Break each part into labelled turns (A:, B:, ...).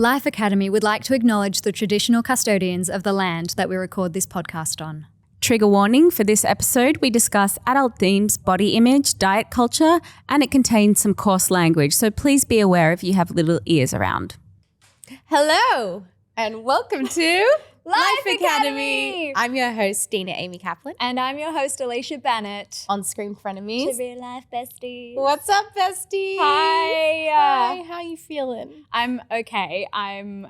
A: Life Academy would like to acknowledge the traditional custodians of the land that we record this podcast on.
B: Trigger warning for this episode, we discuss adult themes, body image, diet culture, and it contains some coarse language, so please be aware if you have little ears around.
C: Hello and welcome to
A: Life Academy!
C: I'm your host, Dina Amy Kaplan.
A: And I'm your host, Alicia Bennett.
C: On screen frenemies.
A: To real life besties.
C: What's up, bestie?
A: Hi.
C: Hi, how you feeling?
A: I'm okay. I'm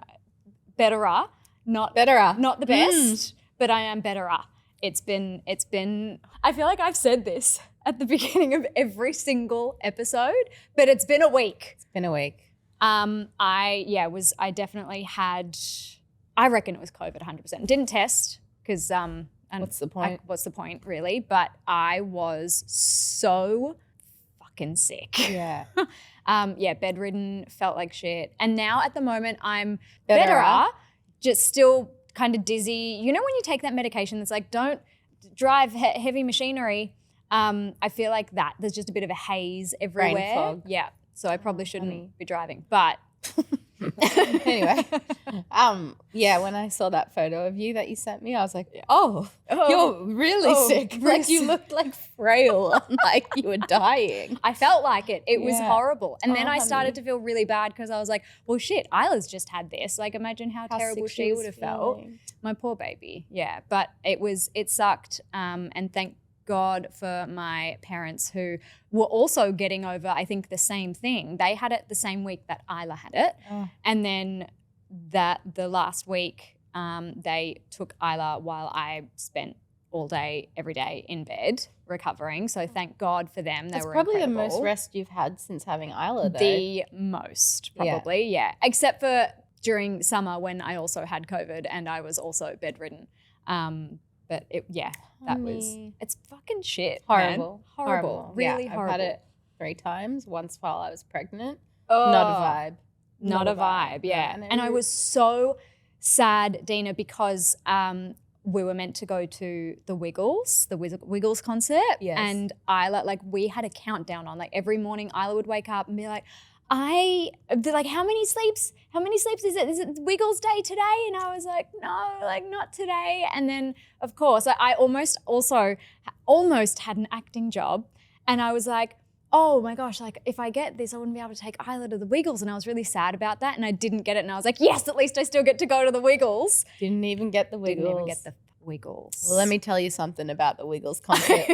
A: betterer. Not the best, but I am betterer. It's been, I feel like I've said this at the beginning of every single episode, but it's been a week. I definitely had, I reckon it was COVID 100%. Didn't test because,
C: what's the point?
A: What's the point really? But I was so fucking sick.
C: Yeah.
A: Bedridden, felt like shit. And now at the moment I'm betterer, just still kind of dizzy. You know when you take that medication that's like, don't drive heavy machinery. I feel like that. There's just a bit of a haze everywhere.
C: Brain fog.
A: Yeah. So I probably shouldn't be driving. But
C: anyway, when I saw that photo of you that you sent me, I was like, you're really sick. Like you looked like frail, like you were dying.
A: I felt like it. It was horrible. And then I started to feel really bad because I was like, well, shit, Isla's just had this. Like imagine how terrible she would have felt. My poor baby. Yeah. But it sucked. And thank God for my parents who were also getting over, I think, the same thing. They had it the same week that Isla had it. Oh. And then the last week they took Isla while I spent all day, every day in bed recovering. So thank God for them.
C: That's probably incredible. The most rest you've had since having Isla though.
A: The most, probably, yeah. Except for during summer when I also had COVID and I was also bedridden. But it's fucking shit.
C: Horrible.
A: Man. Horrible. Really
C: yeah,
A: horrible.
C: I've had it 3 times, once while I was pregnant. Oh, not a vibe.
A: Not a vibe, yeah. And I was so sad, Dina, because we were meant to go to the Wiggles concert. Yes. And Isla, like we had a countdown on. Like every morning Isla would wake up and be like, they're like, how many sleeps is it? Is it Wiggles Day today? And I was like, no, like not today. And then of course I almost had an acting job and I was like, oh my gosh, like if I get this, I wouldn't be able to take Isla to the Wiggles. And I was really sad about that and I didn't get it. And I was like, yes, at least I still get to go to the Wiggles.
C: Didn't even get the Wiggles.
A: Wiggles.
C: Well, let me tell you something about the Wiggles concert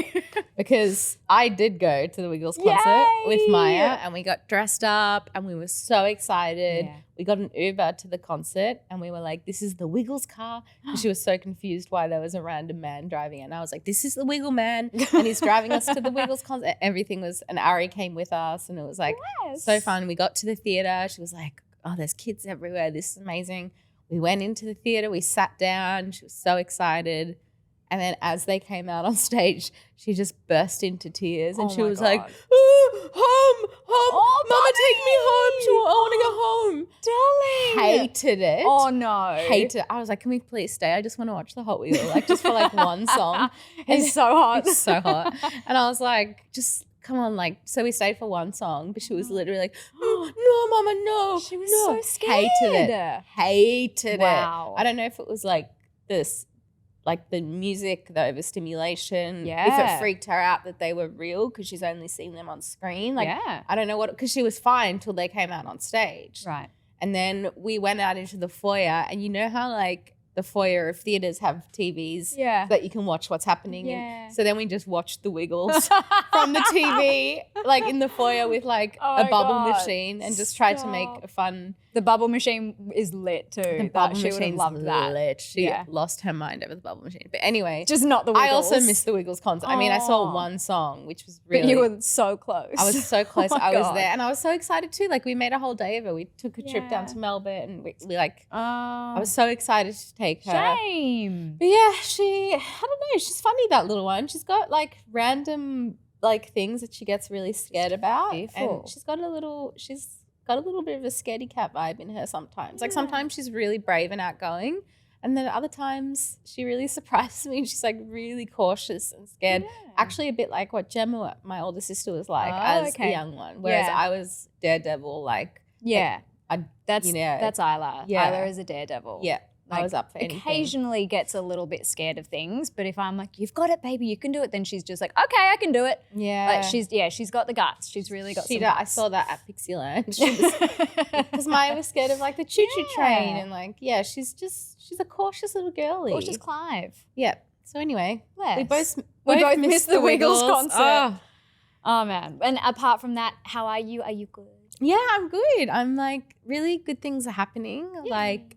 C: because I did go to the Wiggles concert with Maya and we got dressed up and we were so excited. Yeah. We got an Uber to the concert and we were like, this is the Wiggles car. And she was so confused why there was a random man driving it. And I was like, this is the Wiggle man and he's driving us to the Wiggles concert. Everything was, and Ari came with us and it was like so fun. We got to the theater. She was like, oh, there's kids everywhere. This is amazing. We went into the theater, we sat down, she was so excited. And then as they came out on stage, she just burst into tears and she was like, home, Mama, take me home. I want to go home.
A: Darling.
C: Hated it.
A: Oh no.
C: Hated it. I was like, can we please stay? I just want to watch the Hot Wheel, like just for like one song.
A: It's so hot.
C: It's so hot. And I was like, just come on, like, so we stayed for one song, but she was literally like, oh, no, Mama, no.
A: She was so scared.
C: Hated it.
A: Wow.
C: I don't know if it was like this, like the music, the overstimulation. Yeah. If it freaked her out that they were real because she's only seen them on screen. Like, I don't know what, because she was fine till they came out on stage.
A: Right.
C: And then we went out into the foyer and you know how like the foyer of theaters have TVs so that you can watch what's happening.
A: Yeah.
C: So then we just watched the Wiggles from the TV, like in the foyer with like a bubble machine and just tried to make a fun.
A: The bubble machine is lit too.
C: The bubble machine's
A: loved that.
C: lit. She lost her mind over the bubble machine. But anyway.
A: Just not the Wiggles.
C: I also missed the Wiggles concert. I mean, I saw one song, which was really.
A: But you were so close.
C: I was so close. I was there and I was so excited too. Like we made a whole day of it. We took a trip down to Melbourne and we like, I was so excited to take her.
A: Shame.
C: But yeah, I don't know. She's funny, that little one. She's got like random like things that she gets really scared about.
A: Fearful.
C: And she's got a little bit of a scaredy cat vibe in her sometimes. Like sometimes she's really brave and outgoing. And then other times she really surprises me and she's like really cautious and scared. Yeah. Actually a bit like what Gemma, my older sister, was like as a young one. Whereas I was daredevil, like
A: That's Isla.
C: Yeah.
A: Isla is a daredevil.
C: Yeah.
A: Like,
C: I was up for anything.
A: Occasionally gets a little bit scared of things, but if I'm like, you've got it, baby, you can do it, then she's just like, okay, I can do it.
C: Yeah.
A: Like she's got the guts. She's really got some guts.
C: I saw that at Pixieland. Because Maya was scared of like the choo-choo train and like, she's a cautious little girlie.
A: Cautious Clive.
C: Yeah. So anyway,
A: Yes.
C: we both
A: missed the Wiggles concert.
C: Oh.
A: Oh man. And apart from that, how are you? Are you good?
C: Yeah, I'm good. I'm like really good things are happening.
A: Yeah.
C: Like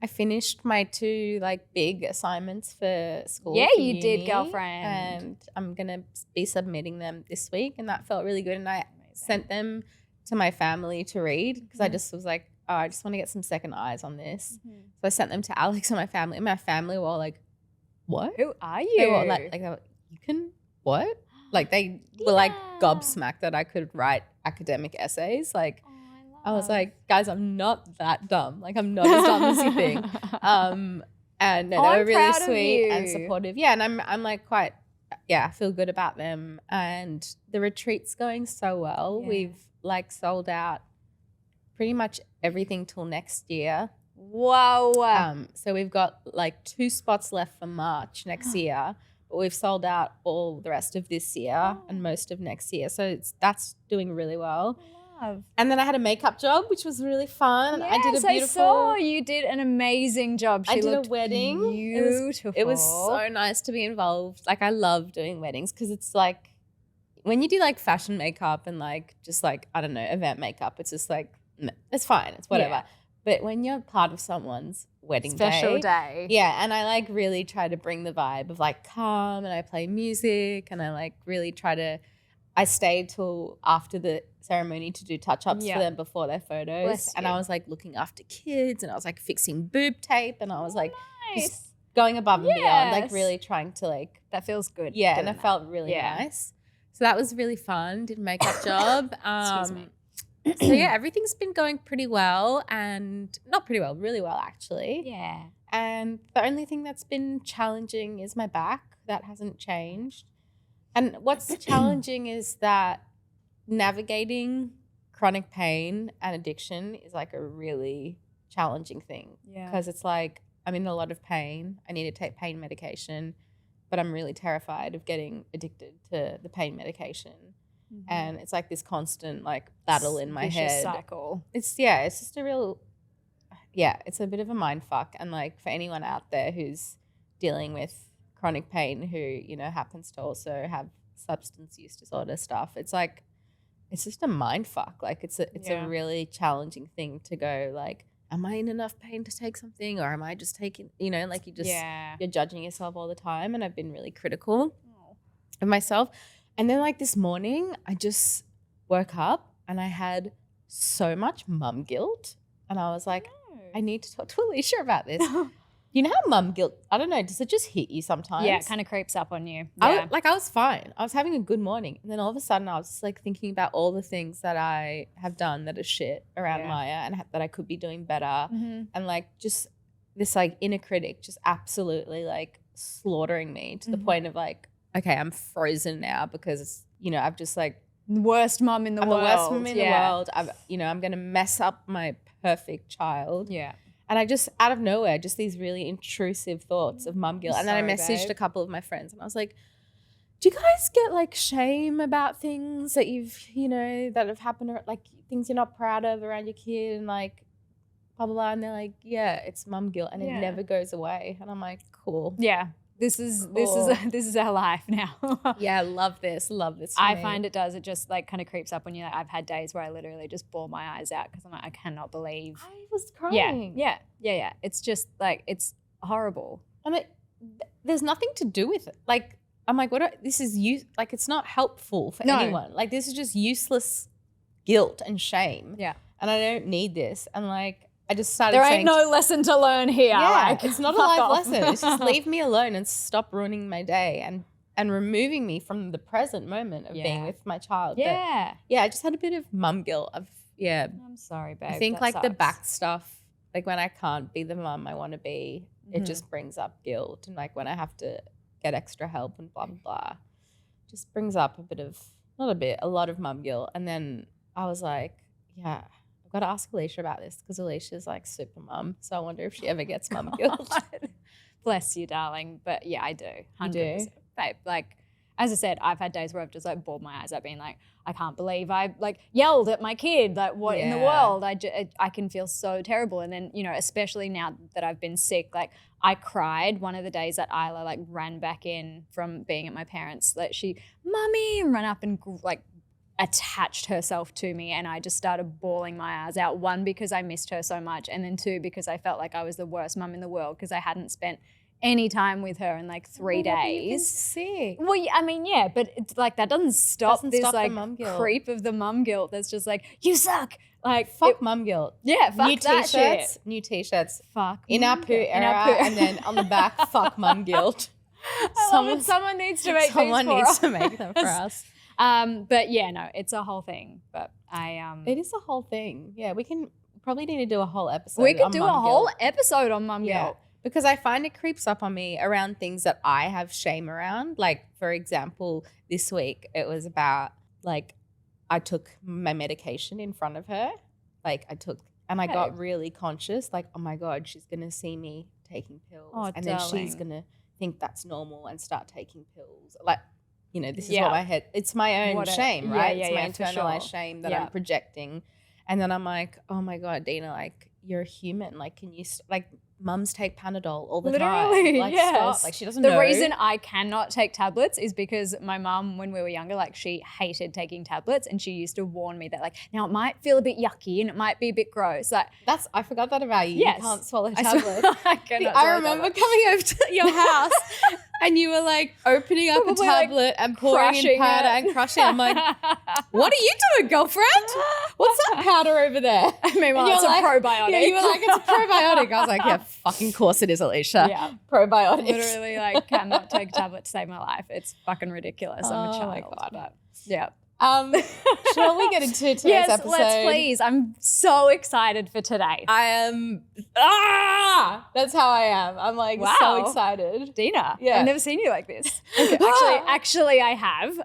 C: I finished my 2 like big assignments for school.
A: Yeah,
C: for
A: you
C: uni,
A: did, girlfriend.
C: And I'm gonna be submitting them this week, and that felt really good. And I sent them to my family to read because I just was like, oh, I just want to get some second eyes on this. So I sent them to Alex and my family. And my family were all like, "What?
A: Who are you?"
C: They were like they were, you can what? Like they were like gobsmacked that I could write academic essays. Like I was like, guys, I'm not that dumb. Like I'm not as dumb as you think. And no, they were really sweet and supportive. Yeah, and I'm like quite, I feel good about them. And the retreat's going so well. Yeah. We've like sold out pretty much everything till next year.
A: Whoa.
C: So we've got like 2 spots left for March next year. But we've sold out all the rest of this year and most of next year. So that's doing really well. And then I had a makeup job, which was really fun.
A: Yes,
C: I did a beautiful.
A: I saw you did an amazing job.
C: I did a wedding.
A: Beautiful.
C: It was so nice to be involved. Like I love doing weddings because it's like when you do like fashion makeup and like just like I don't know event makeup, it's just like it's fine, it's whatever. Yeah. But when you're part of someone's wedding
A: special day,
C: yeah, and I like really try to bring the vibe of like calm, and I play music, and I like really try to. I stayed till after the ceremony to do touch-ups for them before their photos. And I was like looking after kids, and I was like fixing boob tape, and I was like just going above and beyond, like really trying to like.
A: That feels good.
C: Yeah, and it felt really nice. So that was really fun. Did a makeup job.
A: Excuse me.
C: So yeah, everything's been going pretty well, and not pretty well, really well actually.
A: Yeah.
C: And the only thing that's been challenging is my back. That hasn't changed. And what's challenging is that navigating chronic pain and addiction is like a really challenging thing. Yeah. Because it's like I'm in a lot of pain. I need to take pain medication, but I'm really terrified of getting addicted to the pain medication. Mm-hmm. And it's like this constant like battle in my head.
A: Cycle.
C: It's just a real it's a bit of a mind fuck. And like for anyone out there who's dealing with chronic pain who, you know, happens to also have substance use disorder stuff. It's like, it's just a mind fuck. Like it's a really challenging thing to go like, am I in enough pain to take something, or am I just taking, you know, like you're judging yourself all the time. And I've been really critical of myself. And then like this morning I just woke up and I had so much mum guilt. And I was like, I need to talk to Alicia about this. You know how mum guilt, I don't know, does it just hit you sometimes?
A: Yeah, it kind of creeps up on you.
C: Yeah. I was fine. I was having a good morning. And then all of a sudden I was just like thinking about all the things that I have done that are shit around Maya and that I could be doing better. Mm-hmm. And like just this like inner critic just absolutely like slaughtering me to the point of like, okay, I'm frozen now because, you know, I've just like.
A: Worst mum in the world.
C: I'm the worst mum in the world. I'm going to mess up my perfect child.
A: Yeah.
C: And I just, out of nowhere, just these really intrusive thoughts of mum guilt. And then I messaged a couple of my friends and I was like, do you guys get like shame about things that you've, you know, that have happened, or like things you're not proud of around your kid and like blah, blah, blah. And they're like, yeah, it's mum guilt and it never goes away. And I'm like, cool.
A: Yeah. This is our life now.
C: Yeah, love this.
A: I find it does. It just like kind of creeps up on you. Like, I've had days where I literally just bawl my eyes out because I'm like, I cannot believe.
C: I was crying.
A: Yeah. It's just like, it's horrible.
C: And there's nothing to do with it. Like, I'm like, this is like, it's not helpful for anyone. Like, this is just useless guilt and shame.
A: Yeah.
C: And I don't need this. And like, I just started
A: saying.
C: There ain't
A: no lesson to learn here.
C: Yeah,
A: like,
C: it's not a life lesson. It's just leave me alone and stop ruining my day and removing me from the present moment of being with my child.
A: Yeah.
C: But I just had a bit of mum guilt.
A: I'm sorry, babe.
C: I think like the back stuff, like when I can't be the mum I want to be, it just brings up guilt. And like when I have to get extra help and blah, blah, blah, just brings up a lot of mum guilt. And then I was like, I I've got to ask Alicia about this because Alicia's like super mum. So I wonder if she ever gets mum guilt.
A: Bless you, darling. But yeah, I do. 100%. Babe, like, as I said, I've had days where I've just like bawled my eyes out being like, I can't believe I like yelled at my kid. Like, what in the world? I can feel so terrible. And then, you know, especially now that I've been sick, like I cried one of the days that Isla like ran back in from being at my parents'. Like Mummy, and ran up and like attached herself to me, and I just started bawling my eyes out. One, because I missed her so much, and then two, because I felt like I was the worst mum in the world because I hadn't spent any time with her in like 3 days.
C: Sick.
A: Well, yeah, I mean, yeah, but it's like that doesn't stop this like
C: the mum guilt.
A: Creep of the mum guilt. That's just like, you suck. Like
C: fuck mum guilt.
A: Yeah, fuck that shit.
C: New t-shirts.
A: Fuck
C: in our poo era, and then on the back, fuck mum guilt.
A: Someone needs to make
C: them for us.
A: But yeah, no, it's a whole thing. But
C: it is a whole thing. Yeah, we can probably need to do a whole episode.
A: We could do a whole episode on mum guilt.
C: Because I find it creeps up on me around things that I have shame around. Like, for example, this week it was about like I took my medication in front of her. Like I got really conscious. Like, oh my God, she's going to see me taking pills. And then she's going to think that's normal and start taking pills. Like, you know, this is what my head, it's my own shame, right? It's my internalized shame that I'm projecting. And then I'm like, oh my God, Dina, like you're a human. Like, can you, like, mums take Panadol all the time. Like, stop. Like, she doesn't know.
A: The reason I cannot take tablets is because my mum, when we were younger, like, she hated taking tablets, and she used to warn me that, like, now it might feel a bit yucky and it might be a bit gross. Like,
C: I forgot that about you. Yes. You can't swallow tablets.
A: I
C: remember coming over to your house and you were like opening up a tablet and pouring in powder and crushing it. I'm like, what are you doing, girlfriend? What's that powder over there?
A: Meanwhile, it's like, a probiotic.
C: Yeah, you were like, it's a probiotic. I was like, yeah, fucking course it is, Alicia. Yeah. Probiotics.
A: Literally, like, cannot take a tablet to save my life. It's fucking ridiculous. I'm a child. My God. But yeah.
C: Shall we get into today's episode?
A: Yes, let's please. I'm so excited for today.
C: I am. That's how I am. I'm like so excited.
A: Dina, I've never seen you like this. Okay. Actually, I have.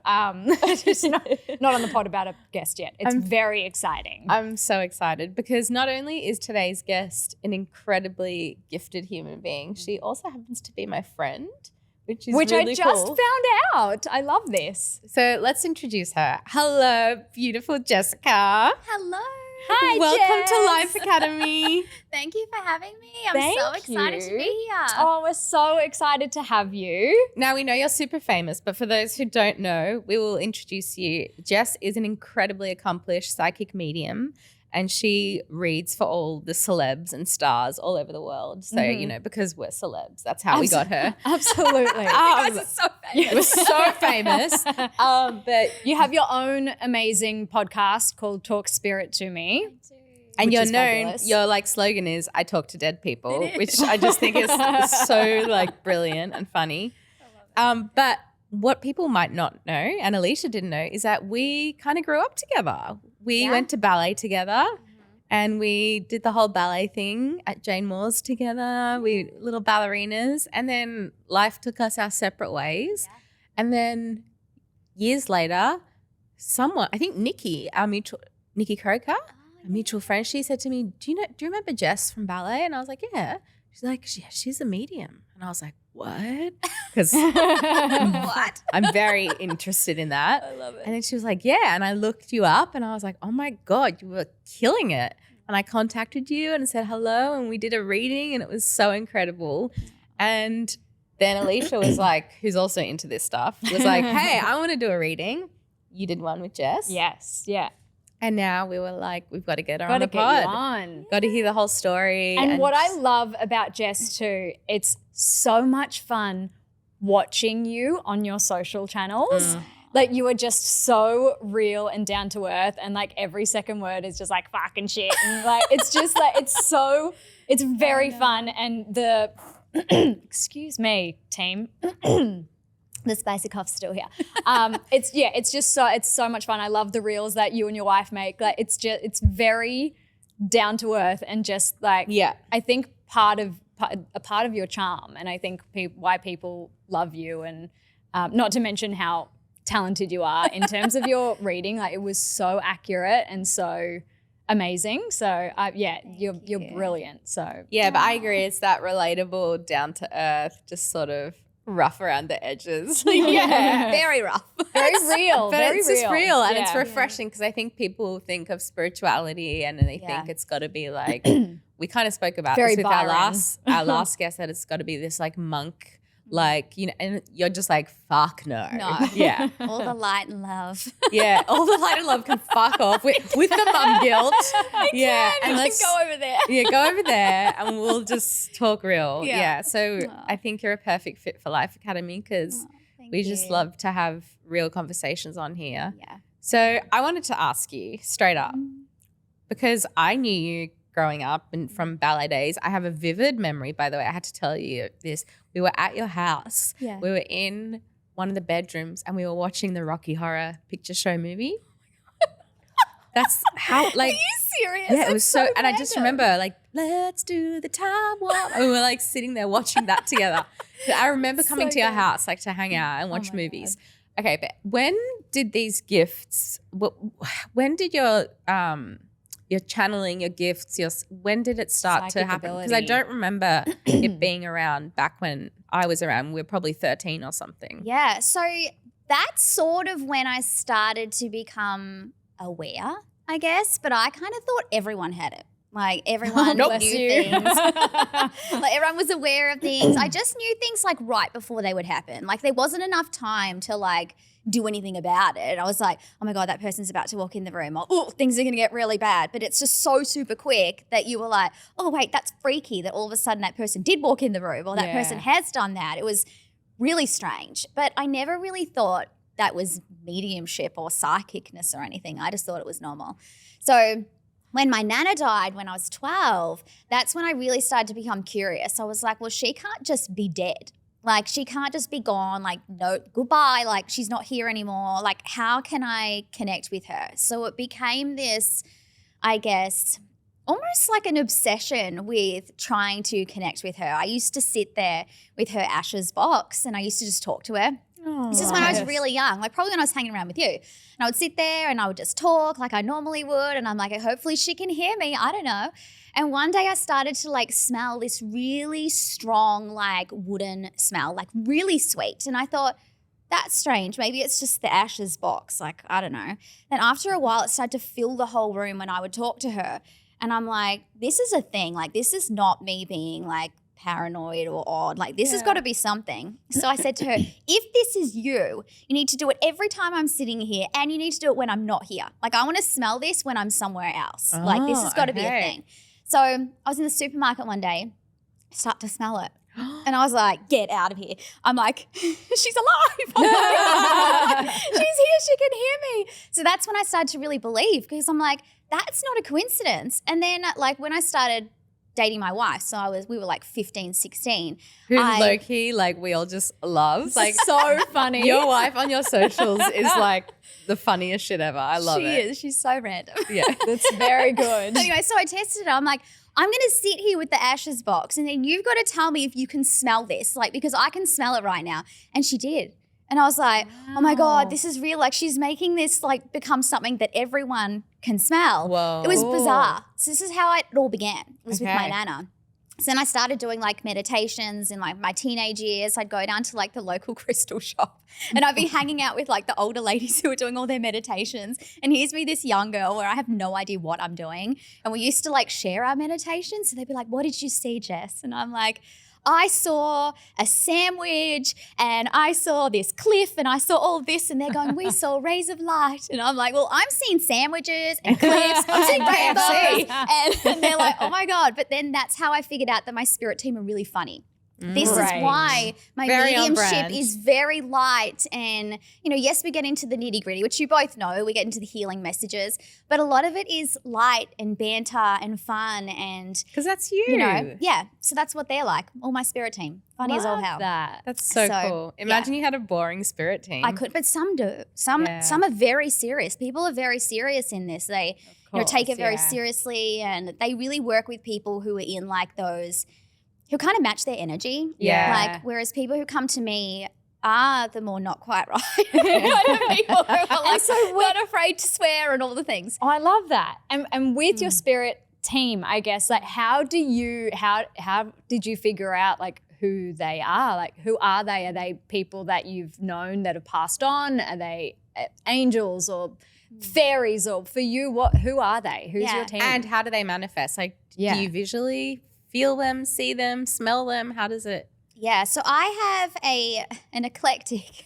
A: Just not on the pod about a guest yet. It's very exciting.
C: I'm so excited because not only is today's guest an incredibly gifted human being, she also happens to be my friend. Which really
A: I just found out. I love this.
C: So let's introduce her. Hello, beautiful Jessica.
D: Hello.
C: Hi, welcome to Life Academy.
D: Thank you for having me. I'm so excited to be here.
A: Oh, we're so excited to have you.
C: Now, we know you're super famous, but for those who don't know, we will introduce you. Jess is an incredibly accomplished psychic medium, and she reads for all the celebs and stars all over the world. So, you know, because we're celebs, that's how we got her.
A: Absolutely.
D: You guys are so famous.
C: We're so famous.
A: But you have your own amazing podcast called Talk Spirit to Me.
D: I do.
C: And you're known, your like slogan is, I talk to dead people, which I just think is so like brilliant and funny. I love it. But what people might not know, and Alicia didn't know, is that we kind of grew up together. We went to ballet together and we did the whole ballet thing at Jane Moore's together. We little ballerinas, and then life took us our separate ways. Yeah. And then years later, someone, I think Nikki, Nikki Croker, a mutual friend, she said to me, do you remember Jess from ballet? And I was like, yeah. She's like, yeah, she's a medium. And I was like, what? Because
D: what?
C: I'm very interested in that.
D: I love it.
C: And then she was like, yeah. And I looked you up and I was like, oh my God, you were killing it. And I contacted you and said hello, and we did a reading, and it was so incredible. And then Alicia was like, who's also into this stuff, was like, hey, I want to do a reading. You did one with Jess.
A: Yes. Yeah.
C: And now we were like, we've got to get her on the pod. Got to hear the whole story.
A: And what I love about Jess too, it's so much fun watching you on your social channels. Like, you are just so real and down to earth, and like every second word is just like fucking shit. And like, it's just like, it's very fun. And the, excuse me, team. The spicy cough's still here. It's so much fun. I love the reels that you and your wife make. Like, it's very down to earth, and just like, I think a part of your charm, and I think why people love you, and not to mention how talented you are in terms of your reading. Like, it was so accurate and so amazing. So you're brilliant. So
C: yeah, but I agree. It's that relatable, down to earth, just sort of rough around the edges.
D: Yeah, very rough.
A: very real.
C: But
A: very
C: it's just real and it's
A: Yeah.
C: refreshing because I think people think of spirituality and then they think it's got to be like, we kind of spoke about
A: Very
C: this with
A: Byron.
C: our last guest, that it's got to be this like monk, like, you know, and you're just like, fuck no.
D: No.
C: Yeah.
D: All the light and love.
C: Yeah. All the light and love can fuck off with the mum guilt. Yeah. And let's
D: go over there.
C: Yeah, go over there and we'll just talk real.
D: Yeah.
C: Yeah. So I think you're a perfect fit for Life Academy because we just love to have real conversations on here.
D: Yeah.
C: So I wanted to ask you straight up, because I knew you growing up and from ballet days. I have a vivid memory, by the way. I had to tell you this. We were at your house.
D: Yeah.
C: We were in one of the bedrooms and we were watching the Rocky Horror Picture Show movie. That's how, like,
D: Are you serious?
C: yeah, it was
D: That's
C: so, and I just
D: random.
C: remember like, let's do the time warp. And we were like sitting there watching that together. I remember coming to your house like to hang out and watch movies. Okay, but when did these gifts, when did your channeling, your gifts, when did it start to
A: Psychic
C: happen? Because I
A: ability.
C: don't remember it being around back when I was around. We were probably 13 or something.
D: Yeah. So that's sort of when I started to become aware, I guess. But I kind of thought everyone had it. Like everyone knew things. Like everyone was aware of things. I just knew things like right before they would happen. Like there wasn't enough time to like do anything about it. I was like, oh my God, that person's about to walk in the room. Or, oh, things are going to get really bad. But it's just so super quick that you were like, oh wait, that's freaky that all of a sudden that person did walk in the room or that person has done that. It was really strange. But I never really thought that was mediumship or psychicness or anything. I just thought it was normal. So when my nana died when I was 12, that's when I really started to become curious. I was like, well, she can't just be dead. Like, she can't just be gone, like, no, goodbye, like, she's not here anymore. Like, how can I connect with her? So it became this, I guess, almost like an obsession with trying to connect with her. I used to sit there with her ashes box and I used to just talk to her. This is when I was really young, like probably when I was hanging around with you. And I would sit there and I would just talk like I normally would. And I'm like, hopefully she can hear me. I don't know. And one day I started to like smell this really strong, like wooden smell, like really sweet. And I thought, that's strange. Maybe it's just the ashes box. Like, I don't know. Then after a while, it started to fill the whole room when I would talk to her. And I'm like, this is a thing. Like, this is not me being like paranoid or odd. Like, this has got to be something. So I said to her, if this is you, you need to do it every time I'm sitting here and you need to do it when I'm not here. Like, I want to smell this when I'm somewhere else. Like, this has got to be a thing. So I was in the supermarket one day, I start to smell it. And I was like, get out of here. I'm like, she's alive. Oh my God. She's here. She can hear me. So that's when I started to really believe because I'm like, that's not a coincidence. And then like when I started dating my wife, so we were like 15, 16.
C: Who low-key, like we all just love. Like
A: so funny.
C: Your wife on your socials is like the funniest shit ever. I love it.
D: She is. She's so random.
C: Yeah.
A: That's very good.
D: Anyway, so I tested it. I'm like, I'm going to sit here with the ashes box and then you've got to tell me if you can smell this, like, because I can smell it right now. And she did. And I was like, oh my God, this is real. Like she's making this like become something that everyone can smell.
C: Whoa.
D: It was bizarre. So this is how it all began. It was with my nana. So then I started doing like meditations in like my teenage years. I'd go down to like the local crystal shop and I'd be hanging out with like the older ladies who were doing all their meditations. And here's me, this young girl where I have no idea what I'm doing. And we used to like share our meditations. So they'd be like, what did you see, Jess? And I'm like, I saw a sandwich and I saw this cliff and I saw all this and they're going, we saw rays of light. And I'm like, well, I'm seeing sandwiches and cliffs and rainbows. And they're like, oh my God. But then that's how I figured out that my spirit team are really funny. This is why my mediumship is very light and, you know, yes, we get into the nitty gritty, which you both know, we get into the healing messages, but a lot of it is light and banter and fun and.
C: Because that's you.
D: You know, yeah. So that's what they're like, all my spirit team. Funny as all hell.
C: That's so cool. Imagine you had a boring spirit team.
D: I could, but some do. Some are very serious. People are very serious in this. They take it very seriously and they really work with people who are in like those who kind of match their energy.
C: Yeah.
D: Like, whereas people who come to me, are the more not quite right kind of people who are like not afraid to swear and all the things.
A: Oh, I love that. And with your spirit team, I guess, like how did you figure out like who they are? Like who are they? Are they people that you've known that have passed on? Are they angels or fairies? Or for you, who are they? Who's your team?
C: And how do they manifest? Like do you visually feel them, see them, smell them? How does it?
D: Yeah, so I have an eclectic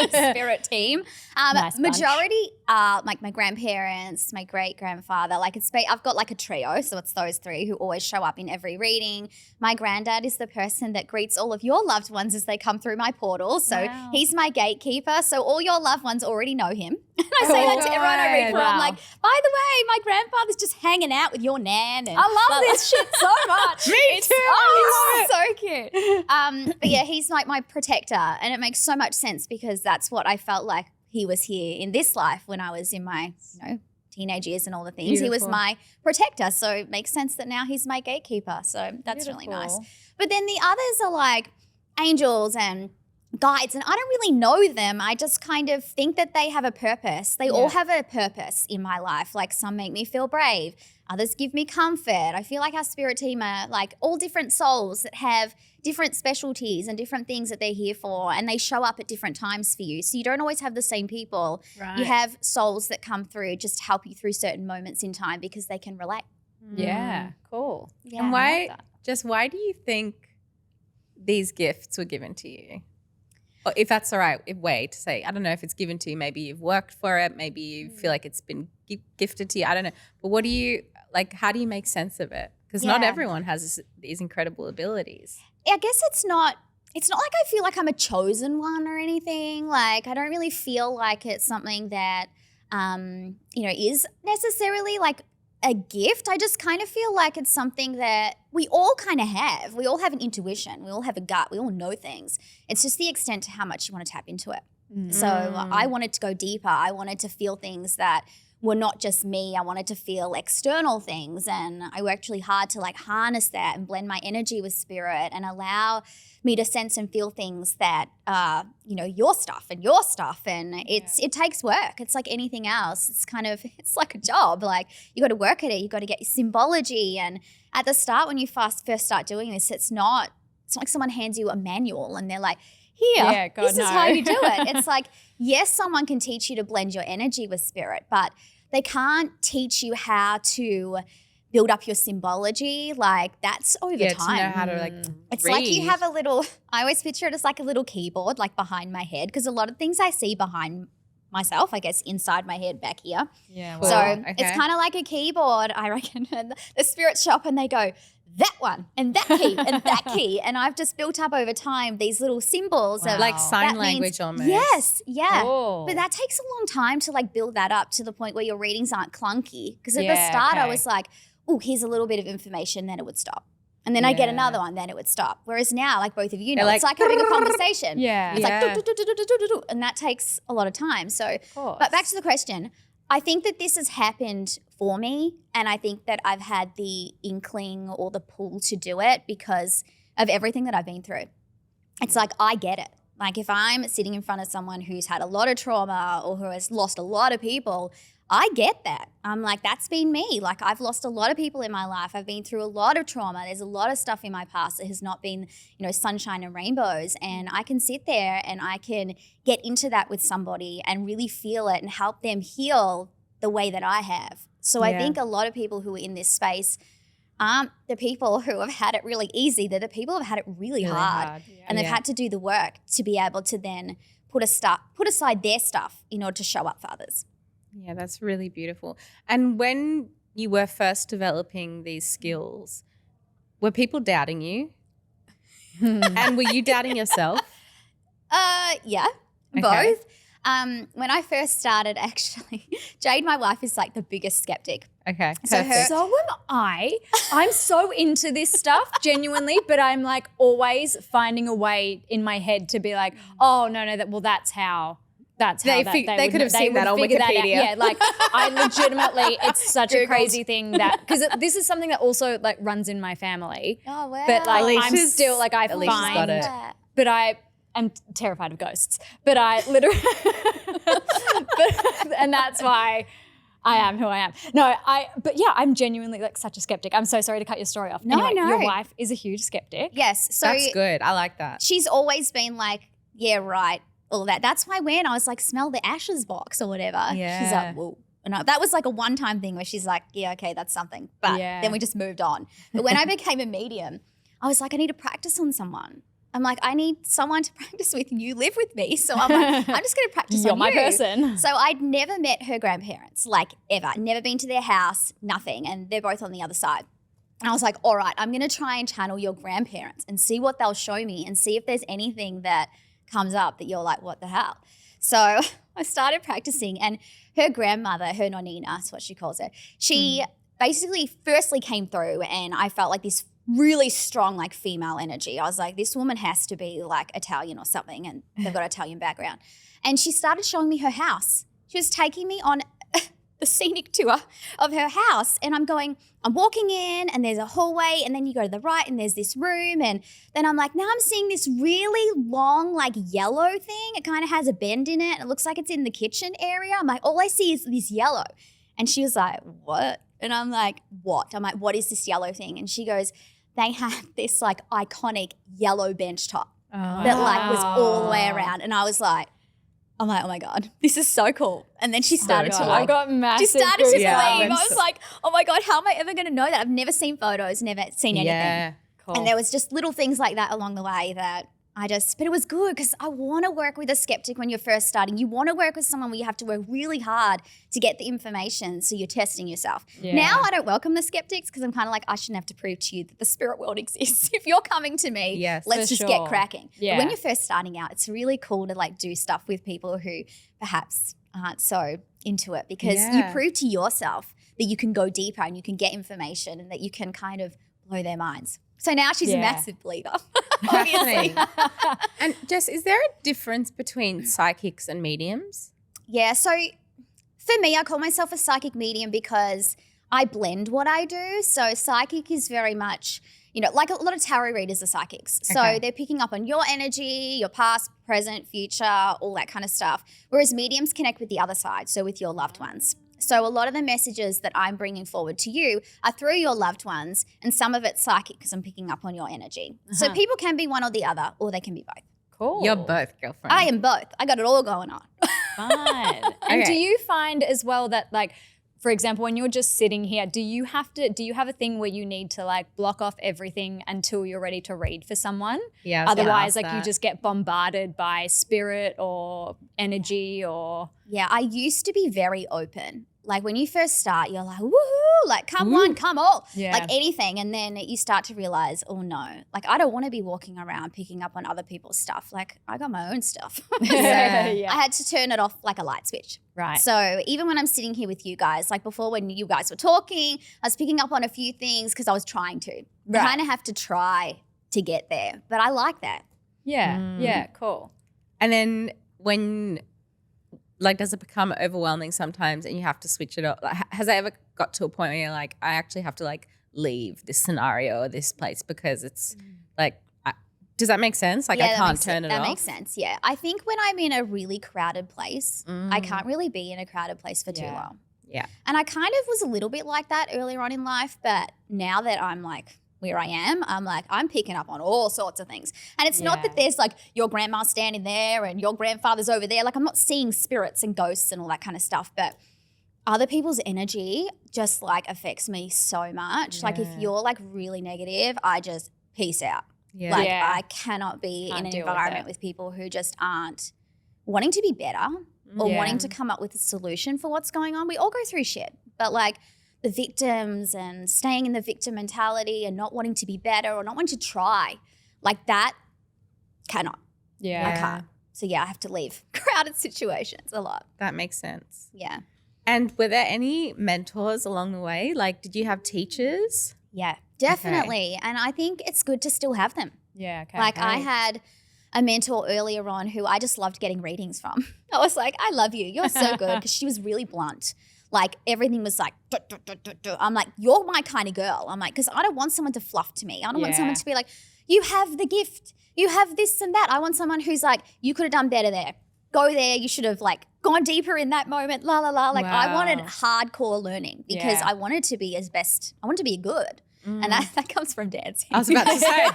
D: spirit team.
A: Nice
D: majority are like my grandparents, my great grandfather. Like I've got like a trio, so it's those three who always show up in every reading. My granddad is the person that greets all of your loved ones as they come through my portal. So he's my gatekeeper. So all your loved ones already know him. And I say that to everyone I read for. I'm like, by the way, my grandfather's just hanging out with your nan. And
A: I love this shit so much.
C: Me too.
D: Oh, it's so cute. But yeah, he's like my protector, and it makes so much sense because that's what I felt like he was here in this life when I was in my, teenage years and all the things. Beautiful. He was my protector, so it makes sense that now he's my gatekeeper. So that's really nice. But then the others are like angels and guides, and I don't really know them. I just kind of think that they have a purpose. They all have a purpose in my life. Like some make me feel brave, others give me comfort. I feel like our spirit team are like all different souls that have different specialties and different things that they're here for, and they show up at different times for you. So you don't always have the same people. Right. You have souls that come through just to help you through certain moments in time because they can relate.
A: Yeah, cool.
C: Yeah, and why do you think these gifts were given to you? Or if that's the right way to say, I don't know if it's given to you, maybe you've worked for it, maybe you feel like it's been gifted to you, I don't know. But what do you, like, how do you make sense of it? Because not everyone has these incredible abilities.
D: I guess it's not like I feel like I'm a chosen one or anything. Like I don't really feel like it's something that, is necessarily like a gift. I just kind of feel like it's something that we all kind of have. We all have an intuition. We all have a gut. We all know things. It's just the extent to how much you want to tap into it. So I wanted to go deeper. I wanted to feel things that were not just me. I wanted to feel external things, and I worked really hard to like harness that and blend my energy with spirit and allow me to sense and feel things that are, your stuff, and it takes work. It's like anything else. It's like a job. Like you got to work at it. You got to get your symbology. And at the start, when you first start doing this, it's not like someone hands you a manual and they're like, here, this is how you do it. It's like, yes, someone can teach you to blend your energy with spirit, but they can't teach you how to build up your symbology. Like that's over time.
C: To know how to
D: it's
C: read.
D: Like you have I always picture it as like a little keyboard like behind my head, because a lot of things I see behind myself, I guess, inside my head back here.
A: Yeah.
D: Wow. So it's kind of like a keyboard, I reckon. And the spirits show up and they go, that one and that key and that key. And I've just built up over time these little symbols. Of,
C: like sign language almost.
D: Yes, yeah.
A: Cool.
D: But that takes a long time to like build that up to the point where your readings aren't clunky. Because at the start I was like, oh, here's a little bit of information, then it would stop. And then I get another one, then it would stop. Whereas now, like both of you know, it's like having a conversation.
A: Yeah.
D: It's like, and that takes a lot of time. So, but back to the question, I think that this has happened for me, and I think that I've had the inkling or the pull to do it because of everything that I've been through. It's like I get it. Like if I'm sitting in front of someone who's had a lot of trauma or who has lost a lot of people, I get that. I'm like, that's been me. Like I've lost a lot of people in my life. I've been through a lot of trauma. There's a lot of stuff in my past that has not been, sunshine and rainbows. And I can sit there and I can get into that with somebody and really feel it and help them heal the way that I have. So I think a lot of people who are in this space aren't the people who have had it really easy. They're the people who have had it really hard. Yeah. And they've had to do the work to be able to then put aside their stuff in order to show up for others.
C: Yeah, that's really beautiful. And when you were first developing these skills, were people doubting you? And were you doubting yourself?
D: Yeah, both. When I first started, actually, Jade, my wife, is like the biggest skeptic.
C: Okay,
A: so am I. I'm so into this stuff, genuinely, but I'm like always finding a way in my head to be like, oh, no, that's how. They
C: could have seen that on Wikipedia.
A: Yeah, like I legitimately, it's such a crazy thing that, because this is something that also like runs in my family.
D: Oh, wow.
A: But like
C: Alicia's,
A: I'm still like, I
C: Alicia's
A: find,
C: got it.
A: but I am terrified of ghosts, but I literally, and that's why I am who I am. But I'm genuinely like such a skeptic. I'm so sorry to cut your story off.
D: No.
A: Your wife is a huge skeptic.
D: Yes. So
C: that's good. I like that.
D: She's always been like, yeah, right, all that. That's why when I was like, smell the ashes box or whatever, she's like, whoa. And that was like a one-time thing where she's like, yeah, okay, that's something. But then we just moved on. But when I became a medium, I was like, I need to practice on someone. I'm like, I need someone to practice with, and you live with me. So I'm like, I'm just going to practice on you.
A: You're my person.
D: So I'd never met her grandparents, like ever. Never been to their house, nothing. And they're both on the other side. And I was like, all right, I'm going to try and channel your grandparents and see what they'll show me and see if there's anything that comes up that you're like, what the hell? So I started practicing, and her grandmother, her nonina, that's what she calls her, she basically firstly came through, and I felt like this really strong like female energy. I was like, this woman has to be like Italian or something, and they've got an Italian background. And she started showing me her house. She was taking me on the scenic tour of her house, and I'm walking in, and there's a hallway, and then you go to the right and there's this room, and then I'm like, now I'm seeing this really long like yellow thing. It kind of has a bend in it. It looks like it's in the kitchen area. I'm like, all I see is this yellow. And she was like, what? And I'm like, what? I'm like, what is this yellow thing? And she goes, they have this like iconic yellow bench top that like was all the way around. And I was like, I'm like, oh my God, this is so cool. And then she started to like,
A: I got massive.
D: She started to believe.
A: goosebumps.
D: I was like, oh my God, how am I ever going to know that? I've never seen photos, never seen anything.
C: Yeah, cool.
D: And there was just little things like that along the way that but it was good because I want to work with a skeptic when you're first starting. You want to work with someone where you have to work really hard to get the information, so you're testing yourself.
A: Yeah.
D: Now I don't welcome the skeptics because I'm kind of like, I shouldn't have to prove to you that the spirit world exists. If you're coming to me, let's just get cracking.
A: Yeah.
D: But when you're first starting out, it's really cool to like do stuff with people who perhaps aren't so into it, because you prove to yourself that you can go deeper and you can get information and that you can kind of blow their minds. So now she's a massive believer, obviously.
C: And Jess, is there a difference between psychics and mediums?
D: Yeah, so for me, I call myself a psychic medium because I blend what I do. So psychic is very much, like a lot of tarot readers are psychics. So they're picking up on your energy, your past, present, future, all that kind of stuff. Whereas mediums connect with the other side, so with your loved ones. So a lot of the messages that I'm bringing forward to you are through your loved ones, and some of it's psychic because I'm picking up on your energy. So people can be one or the other, or they can be both.
A: Cool.
C: You're both, girlfriend.
D: I am both. I got it all going on.
A: Fun. And do you find as well that like, for example, when you're just sitting here, do you have a thing where you need to like block off everything until you're ready to read for someone?
C: Yeah.
A: Otherwise, like you just get bombarded by spirit or energy or.
D: Yeah, I used to be very open. Like when you first start, you're like, woohoo, like come one, come all, like anything. And then you start to realize, oh no, like I don't want to be walking around picking up on other people's stuff. Like I got my own stuff. So I had to turn it off like a light switch.
A: Right.
D: So even when I'm sitting here with you guys, like before when you guys were talking, I was picking up on a few things because I was trying to. Right. I kind of have to try to get there, but I like that.
A: Yeah. Yeah, cool.
C: And then when... like, does it become overwhelming sometimes and you have to switch it up? Like, has it ever got to a point where you're like, I actually have to like leave this scenario or this place because it's like, does that make sense? Like, I can't turn it off.
D: That makes sense, yeah. I think when I'm in a really crowded place, I can't really be in a crowded place for too long.
C: Yeah.
D: And I kind of was a little bit like that earlier on in life, but now that I'm like, where I am, I'm like, I'm picking up on all sorts of things. And it's not that there's like your grandma standing there and your grandfather's over there. Like I'm not seeing spirits and ghosts and all that kind of stuff, but other people's energy just like affects me so much. Yeah. Like if you're like really negative, I just peace out. Yeah. Like I cannot be in an environment with people who just aren't wanting to be better or wanting to come up with a solution for what's going on. We all go through shit, but like the victims and staying in the victim mentality and not wanting to be better or not wanting to try, like that cannot.
A: Yeah.
D: I can't. So I have to leave crowded situations a lot.
C: That makes sense.
D: Yeah.
C: And were there any mentors along the way? Like, did you have teachers?
D: Yeah, definitely. Okay. And I think it's good to still have them.
A: Yeah, okay.
D: Like I had a mentor earlier on who I just loved getting readings from. I was like, I love you. You're so good, because she was really blunt. Like everything was like, I'm like, you're my kind of girl. I'm like, because I don't want someone to fluff to me. I don't want someone to be like, you have the gift. You have this and that. I want someone who's like, you could have done better there. Go there. You should have like gone deeper in that moment. La, la, la. Like I wanted hardcore learning because I wanted to be I wanted to be good. And that comes from dancing.
C: I was about to say.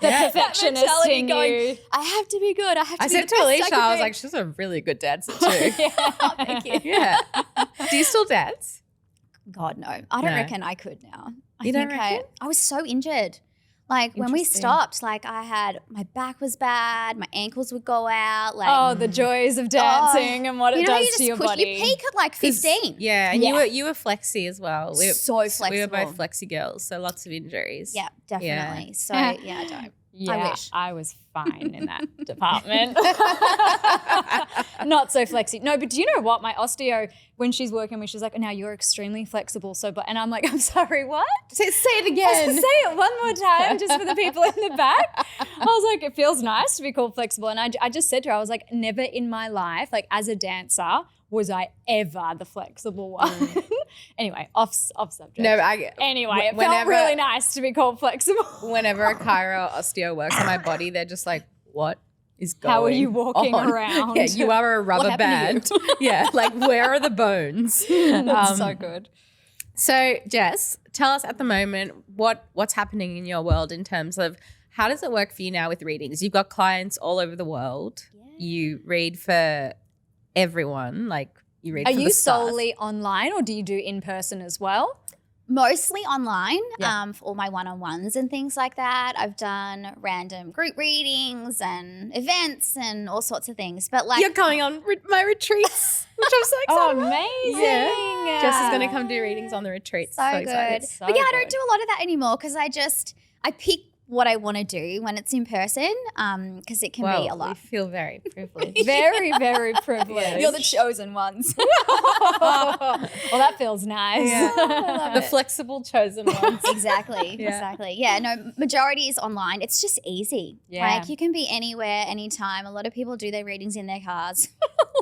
A: The perfectionist in you.
D: I have to be good. I have to be
C: said
D: the
C: to
D: best
C: Alicia,
D: I
C: I was
D: can
C: like, she's a really good dancer too.
D: Oh, thank you.
C: Yeah. Do you still dance?
D: God, no. I don't reckon I could now.
C: You don't reckon?
D: I was so injured. Like when we stopped, like my back was bad, my ankles would go out. Like
A: the joys of dancing and what it does to your body.
D: You peak at like 15.
C: Yeah, and you were flexy as well.
D: So flexible.
C: We were both flexy girls, so lots of injuries.
D: Yeah, definitely. So I don't.
A: Yeah,
D: I wish.
A: I was fine in that department. Not so flexy. No, but do you know what? My osteo, when she's working with me, she's like, now you're extremely flexible. And I'm like, I'm sorry, what?
C: Say it again.
A: Say it one more time just for the people in the back. I was like, it feels nice to be called flexible. And I just said to her, I was like, never in my life, like as a dancer, was I ever the flexible one. Anyway, off subject.
C: No,
A: it felt really nice to be called flexible.
C: Whenever a chiro osteo works on my body, they're just like, what is going on?
A: How are you walking around?
C: Yeah, you are a rubber band. Yeah, like where are the bones?
A: That's so good.
C: So Jess, tell us at the moment what's happening in your world in terms of how does it work for you now with readings? You've got clients all over the world. Yeah. You read for everyone, like you read. Are
A: you solely online or do you do in person as well?
D: Mostly online, for all my one-on-ones and things like that. I've done random group readings and events and all sorts of things. But like
C: you're coming on my retreats, which I'm so excited.
A: Oh, amazing!
C: Yeah. Jess is going to come do readings on the retreat.
D: So good. But yeah, I don't do a lot of that anymore because I pick what I want to do when it's in person because it can be a lot.
C: I feel very privileged.
A: Very, very privileged.
D: You're the chosen ones.
A: Well, that feels nice.
C: Yeah. The flexible chosen ones.
D: Exactly. Yeah, no, majority is online. It's just easy.
A: Yeah.
D: Like you can be anywhere, anytime. A lot of people do their readings in their cars.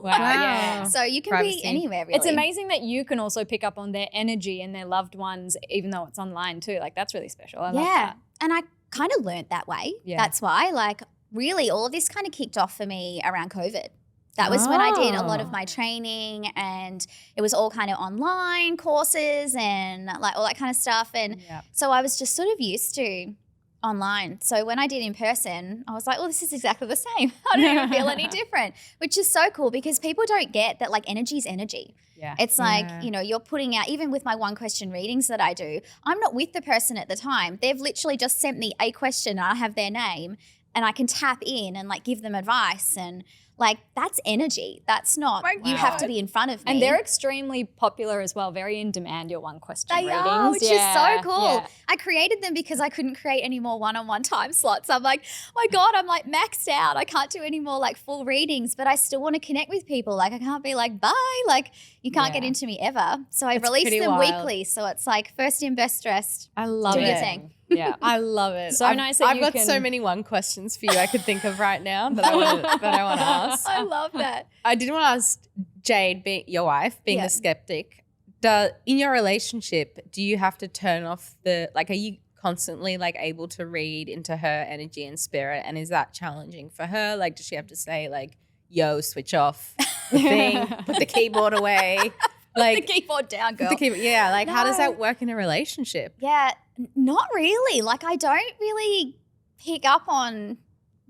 A: Wow. Yeah.
D: So you can be anywhere, really.
A: It's amazing that you can also pick up on their energy and their loved ones, even though it's online too. Like that's really special. I love that.
D: And I kind of learnt that way. Yeah. That's why, like, really all of this kind of kicked off for me around COVID. That was when I did a lot of my training and it was all kind of online courses and like all that kind of stuff. And so I was just sort of used to online. So when I did in person, I was like, well, this is exactly the same. I don't even feel any different, which is so cool because people don't get that like energy is energy. Yeah. It's like, you know, you're putting out, even with my one question readings that I do, I'm not with the person at the time. They've literally just sent me a question and I have their name and I can tap in and like give them advice and like that's energy. That's not, you have to be in front of me.
A: And they're extremely popular as well, very in demand, your one question readings.
D: Are, which is so cool. Yeah. I created them because I couldn't create any more one-on-one time slots. I'm like, oh my God, I'm like maxed out. I can't do any more like full readings, but I still want to connect with people. Like I can't be like, bye. Like you can't get into me ever. So I release them weekly. So it's like first in, best dressed.
C: I love it.
D: Do your thing.
C: Yeah, I love it.
A: So nice that
C: I've got so many one questions for you I could think of right now that I want to ask.
D: I love that.
C: I did want to ask Jade, your wife, being the skeptic, in your relationship, do you have to turn off are you constantly like able to read into her energy and spirit? And is that challenging for her? Like, does she have to say like, yo, switch off the thing, put the keyboard away? Like
D: the keyboard down, girl.
C: How does that work in a relationship?
D: Yeah, not really. Like I don't really pick up on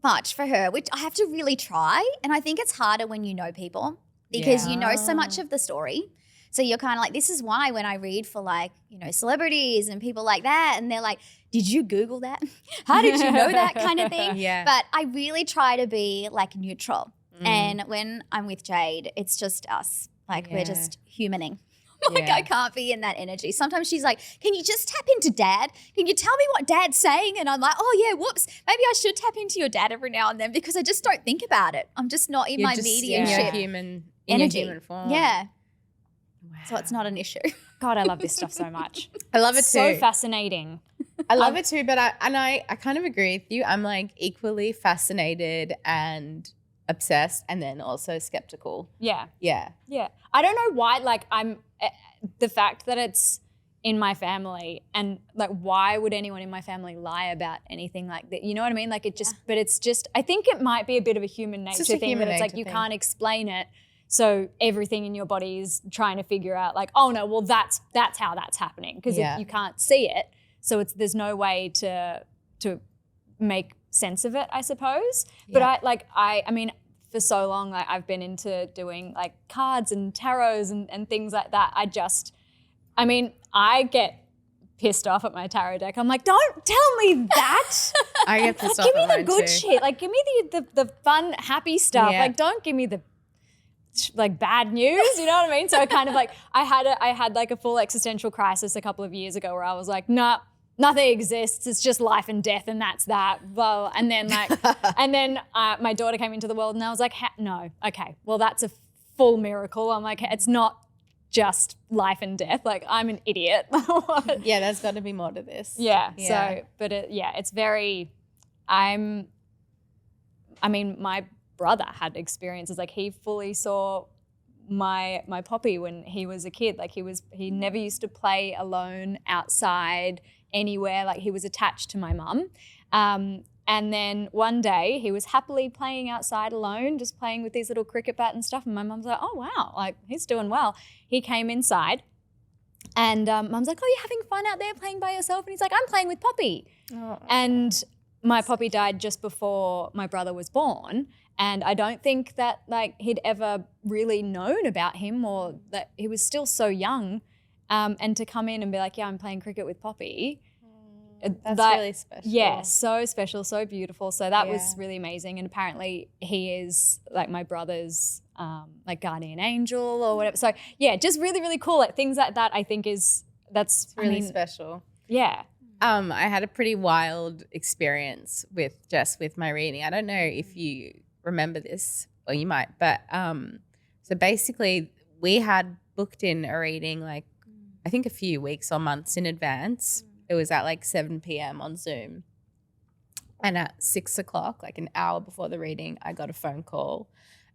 D: much for her, which I have to really try. And I think it's harder when you know people because you know so much of the story. So you're kind of like, this is why when I read for like, you know, celebrities and people like that and they're like, did you Google that? How did you know that kind of thing?
C: Yeah.
D: But I really try to be like neutral. And when I'm with Jade, it's just us. Like we're just humaning. Like I can't be in that energy. Sometimes she's like, can you just tap into dad? Can you tell me what dad's saying? And I'm like, oh yeah, whoops. Maybe I should tap into your dad every now and then because I just don't think about it. I'm just not in my mediumship energy.
C: Human form.
D: Yeah.
C: Wow.
D: So it's not an issue.
A: God, I love this stuff so much.
C: I love it too.
A: So fascinating.
C: I love it too, but I kind of agree with you. I'm like equally fascinated and obsessed and then also skeptical.
A: Yeah.
C: Yeah.
A: Yeah. I don't know why, like I'm the fact that it's in my family, and like, why would anyone in my family lie about anything like that? You know what I mean? Like but it's just, I think it might be a bit of a human nature thing that it's like you can't explain it. So everything in your body is trying to figure out like, oh no, well that's how that's happening, because if you can't see it, so there's no way to make sense of it, I suppose. But I mean, for so long, like I've been into doing like cards and tarots and things like that. I get pissed off at my tarot deck. I'm like, don't tell me that.
C: I get pissed off
A: give me
C: at
A: the
C: mine
A: good
C: too.
A: shit. Like, give me the fun, happy stuff.
C: Yeah.
A: Like, don't give me the like bad news. You know what I mean? So I kind of like, I had like a full existential crisis a couple of years ago where I was like, nah, nothing exists. It's just life and death, and that's that. Well, and then like, my daughter came into the world, and I was like, no, okay, well that's a full miracle. I'm like, it's not just life and death. Like, I'm an idiot.
C: Yeah, there's got to be more to this.
A: Yeah. So, but it's very. My brother had experiences like he fully saw my poppy when he was a kid. Like he never used to play alone outside anywhere. Like he was attached to my mum. And then one day he was happily playing outside alone, just playing with his little cricket bat and stuff. And my mum's like, oh, wow, like he's doing well. He came inside and mum's like, oh, you're having fun out there playing by yourself? And he's like, I'm playing with Poppy. Oh. And my Poppy died just before my brother was born. And I don't think that like he'd ever really known about him, or that he was still so young. And to come in and be like, yeah, I'm playing cricket with Poppy.
C: That's really special.
A: Yeah, so special, so beautiful. So that was really amazing. And apparently he is like my brother's like guardian angel or whatever. So yeah, just really, really cool. Like things like that I think that's
C: really special.
A: Yeah.
C: I had a pretty wild experience with Jess with my reading. I don't know if you remember this, or you might, but so basically we had booked in a reading like I think a few weeks or months in advance. It was at like 7 p.m. on Zoom. And at 6 o'clock, like an hour before the reading, I got a phone call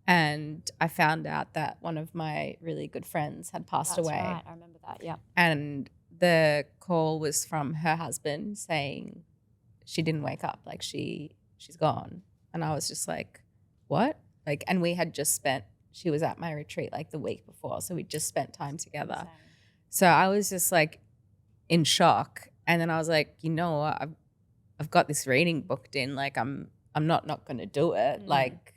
C: and I found out that one of my really good friends had passed away.
A: That's right, I remember that, yeah.
C: And the call was from her husband saying she didn't wake up, like she's gone. And I was just like, what? Like, and we had just she was at my retreat like the week before, so we just spent time together. Insane. So I was just like in shock. And then I was like, you know what? I've got this reading booked in. Like I'm not going to do it. Like,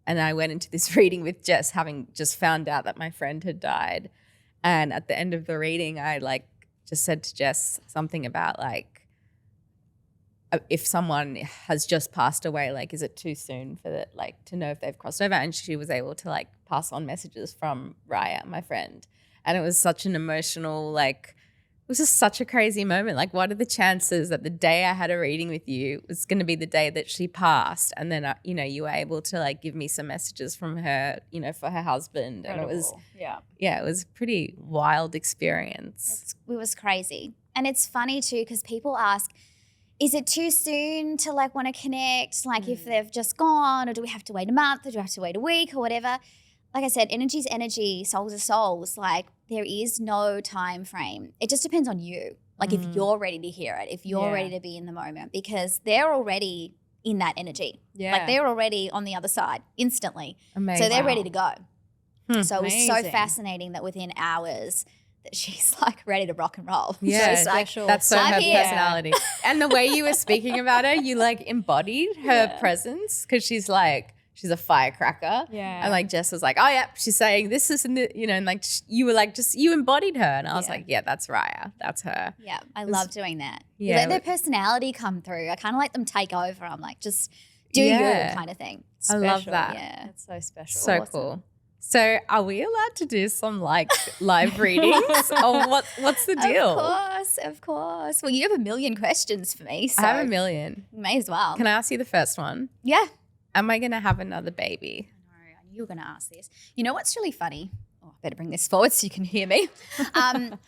C: and I went into this reading with Jess, having just found out that my friend had died. And at the end of the reading, I like just said to Jess something about like, if someone has just passed away, like, is it too soon for that, like, to know if they've crossed over? And she was able to like pass on messages from Raya, my friend. And it was such an emotional, like, it was just such a crazy moment. Like, what are the chances that the day I had a reading with you was going to be the day that she passed? And then, you were able to like give me some messages from her, for her husband.
A: Incredible.
C: And it was,
A: yeah,
C: it was a pretty wild experience.
D: It was crazy. And it's funny too, because people ask, is it too soon to like want to connect? Like if they've just gone, or do we have to wait a month, or do we have to wait a week or whatever? Like I said, energy's energy, souls are souls. Like there is no time frame. It just depends on you. Like if you're ready to hear it, if you're ready to be in the moment, because they're already in that energy. Yeah. Like they're already on the other side instantly. Amazing. So they're ready to go. So it was so fascinating that within hours that she's like ready to rock and roll.
C: Yeah,
D: so like,
C: that's so her personality. And the way you were speaking about her, you like embodied her presence, because she's a firecracker. Yeah. And like Jess was like, oh yeah, she's saying this is, and like you were like, you embodied her. And I was like, yeah, that's Raya. That's her.
D: Yeah. I love doing that. Yeah. You let their personality come through. I kind of let them take over. I'm like, just do you kind of thing.
C: Special. I love that.
A: Yeah. It's so special.
C: So awesome. Cool. So are we allowed to do some like live readings, or what's the deal?
D: Of course. Well, you have a million questions for me. So
C: I have a million.
D: May as well.
C: Can I ask you the first one?
D: Yeah.
C: Am I going to have another baby?
D: I knew you were going to ask this. You know what's really funny? Oh, I better bring this forward so you can hear me. The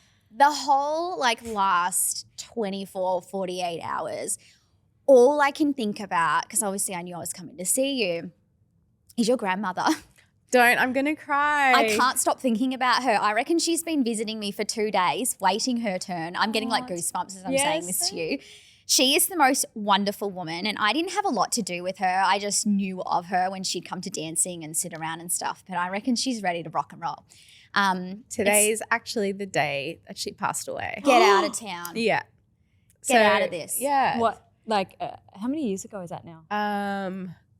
D: whole like last 24, 48 hours, all I can think about, because obviously I knew I was coming to see you, is your grandmother.
C: Don't. I'm going to cry.
D: I can't stop thinking about her. I reckon she's been visiting me for 2 days, waiting her turn. I'm getting like goosebumps as I'm saying this to you. She is the most wonderful woman, and I didn't have a lot to do with her. I just knew of her when she'd come to dancing and sit around and stuff. But I reckon she's ready to rock and roll.
C: Today is actually the day that she passed away.
D: Get out of town.
C: Yeah.
D: Get out of this.
C: Yeah.
A: What? Like, how many years ago is that now?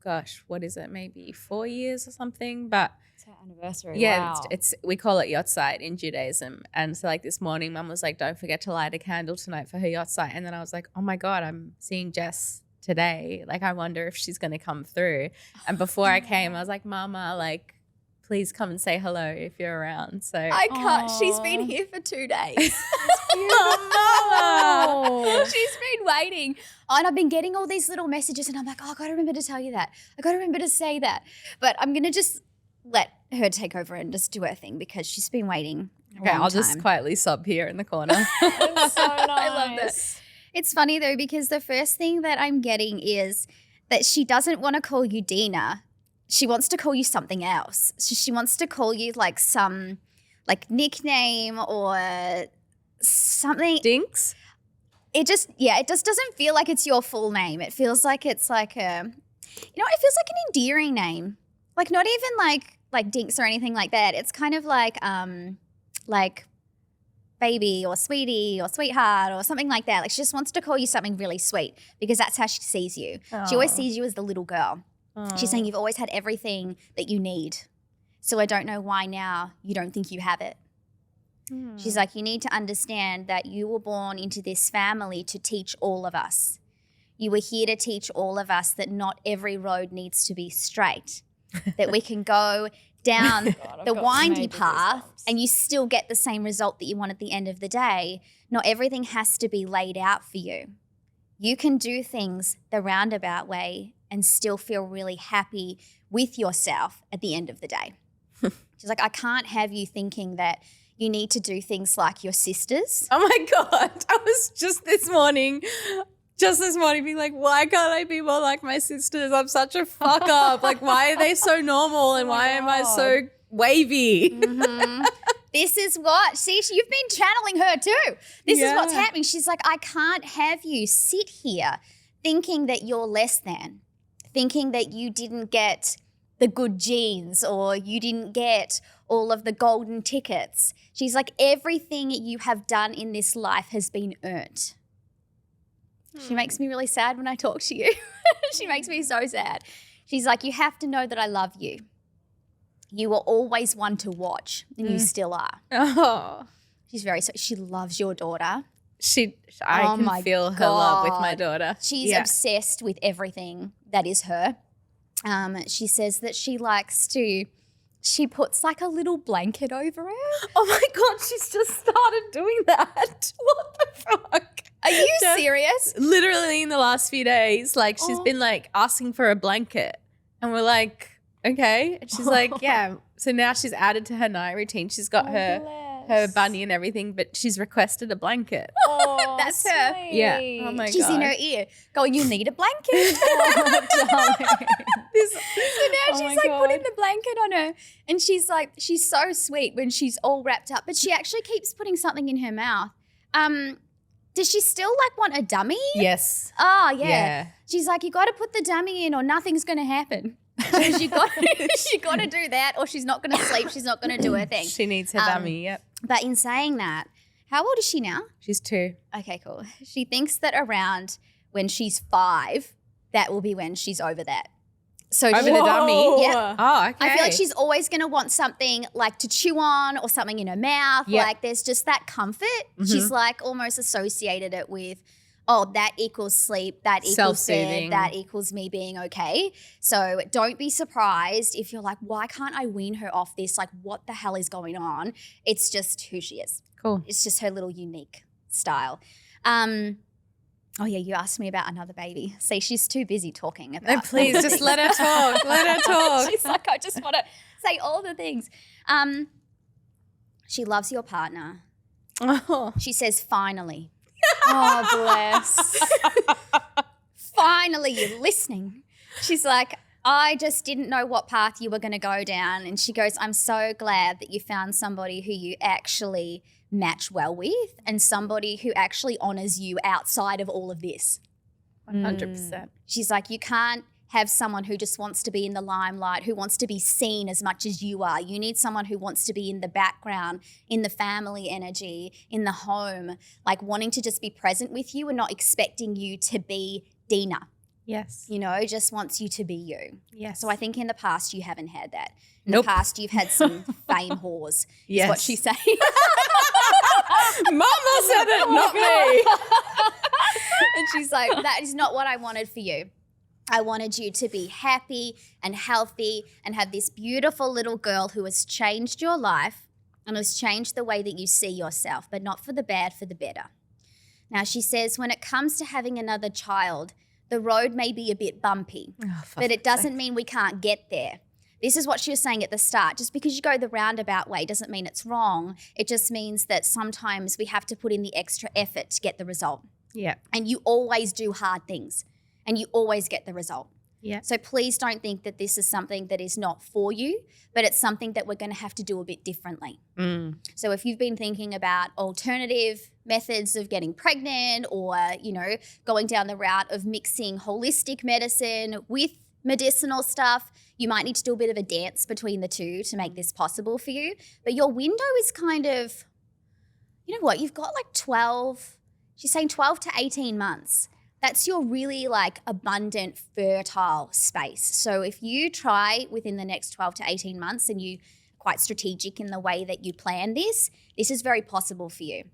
C: Gosh, what is it? Maybe 4 years or something. But
A: It's our anniversary.
C: yeah,
A: Wow.
C: it's we call it yahrzeit in Judaism. And so like this morning, Mum was like, "Don't forget to light a candle tonight for her yahrzeit." And then I was like, "Oh my God, I'm seeing Jess today. Like, I wonder if she's going to come through." And before I came, I was like, "Mama, like, please come and say hello if you're around." So
D: I can't. She's been here for 2 days.
A: Oh.
D: She's been waiting. And I've been getting all these little messages and I'm like, oh, I got to remember to tell you that. I got to remember to say that. But I'm going to just let her take over and just do her thing because she's been waiting a
C: okay,
D: long
C: I'll
D: time.
C: just quietly sob here in the corner.
A: That's so nice.
D: I love that. It's funny though because the first thing that I'm getting is that she doesn't want to call you Dina. She wants to call you something else. She wants to call you like some like nickname or something.
C: Dinks?
D: It just doesn't feel like it's your full name. It feels like it's like it feels like an endearing name. Like not even like Dinks or anything like that. It's kind of like baby or sweetie or sweetheart or something like that. Like she just wants to call you something really sweet because that's how she sees you. She always sees you as the little girl. She's saying you've always had everything that you need. So I don't know why now you don't think you have it. She's like, you need to understand that you were born into this family to teach all of us. You were here to teach all of us that not every road needs to be straight, that we can go down the windy path and you still get the same result that you want at the end of the day. Not everything has to be laid out for you. You can do things the roundabout way and still feel really happy with yourself at the end of the day. She's like, I can't have you thinking that you need to do things like your sisters.
C: Oh my God. I was just this morning being like, why can't I be more like my sisters? I'm such a fuck up. Like, why are they so normal and why am I so wavy?
D: This is what, see, you've been channeling her too. This is what's happening. She's like, I can't have you sit here thinking that you're less than, thinking that you didn't get the good genes or you didn't get all of the golden tickets. She's like, everything you have done in this life has been earned. She makes me really sad when I talk to you. She makes me so sad. She's like, you have to know that I love you. You were always one to watch and you still are.
C: Oh.
D: She's very, she loves your daughter.
C: I can feel her love with my daughter.
D: She's obsessed with everything that is her. She says that she puts like a little blanket over her.
C: Oh my God, she's just started doing that. What the fuck?
D: Are you serious?
C: Literally in the last few days, like she's been like asking for a blanket and we're like, okay. And she's like, yeah. So now she's added to her night routine. She's got her bunny and everything, but she's requested a blanket.
A: Oh,
D: that's her.
C: Yeah. Oh my God.
D: She's in her ear going, you need a blanket. So now she's like putting the blanket on her and she's like, she's so sweet when she's all wrapped up, but she actually keeps putting something in her mouth. Does she still like want a dummy?
C: Yes.
D: Oh, yeah. She's like, you got to put the dummy in or nothing's going to happen. You got to do that or she's not going to sleep. She's not going to do her thing.
C: She needs her dummy, yep.
D: But in saying that, how old is she now?
C: She's 2.
D: Okay, cool. She thinks that around when she's 5, that will be when she's over that. So
C: over the dummy?
D: Yeah.
C: Oh, okay.
D: I feel like she's always going to want something like to chew on or something in her mouth.
C: Yep.
D: Like there's just that comfort. She's like almost associated it with, oh, that equals sleep, that equals
C: self-soothing.
D: bed, that equals me being okay. So don't be surprised if you're like, why can't I wean her off this? Like what the hell is going on? It's just who she is.
C: Cool.
D: It's just her little unique style. Oh, yeah, you asked me about another baby. See, she's too busy talking about
C: No, please, just let her talk. Let her talk.
D: She's like, I just want to say all the things. She loves your partner.
C: Oh.
D: She says, finally.
A: Oh, bless.
D: Finally, you're listening. She's like, I just didn't know what path you were going to go down. And she goes, I'm so glad that you found somebody who you actually match well with and somebody who actually honors you outside of all of this.
C: 100%.
D: She's like, you can't have someone who just wants to be in the limelight, who wants to be seen as much as you are. You need someone who wants to be in the background, in the family energy, in the home, like wanting to just be present with you and not expecting you to be Dina.
C: Yes.
D: You know, just wants you to be you.
C: Yes.
D: So I think in the past you haven't had that. In
C: Nope.
D: the past you've had some fame whores.
C: Yes.
D: Is what she's saying.
C: Mama said it, not me.
D: And she's like, that is not what I wanted for you. I wanted you to be happy and healthy and have this beautiful little girl who has changed your life and has changed the way that you see yourself, but not for the bad, for the better. Now she says, when it comes to having another child, the road may be a bit bumpy, but it doesn't mean we can't get there. This is what she was saying at the start. Just because you go the roundabout way doesn't mean it's wrong. It just means that sometimes we have to put in the extra effort to get the result.
C: Yeah.
D: And you always do hard things and you always get the result.
C: Yeah.
D: So please don't think that this is something that is not for you, but it's something that we're going to have to do a bit differently. So if you've been thinking about alternative methods of getting pregnant or, you know, going down the route of mixing holistic medicine with medicinal stuff, you might need to do a bit of a dance between the two to make this possible for you. But your window is kind of, you know what, you've got like 12, she's saying 12 to 18 months. That's your really like abundant, fertile space. So if you try within the next 12 to 18 months and you quite strategic in the way that you plan this is very possible for you.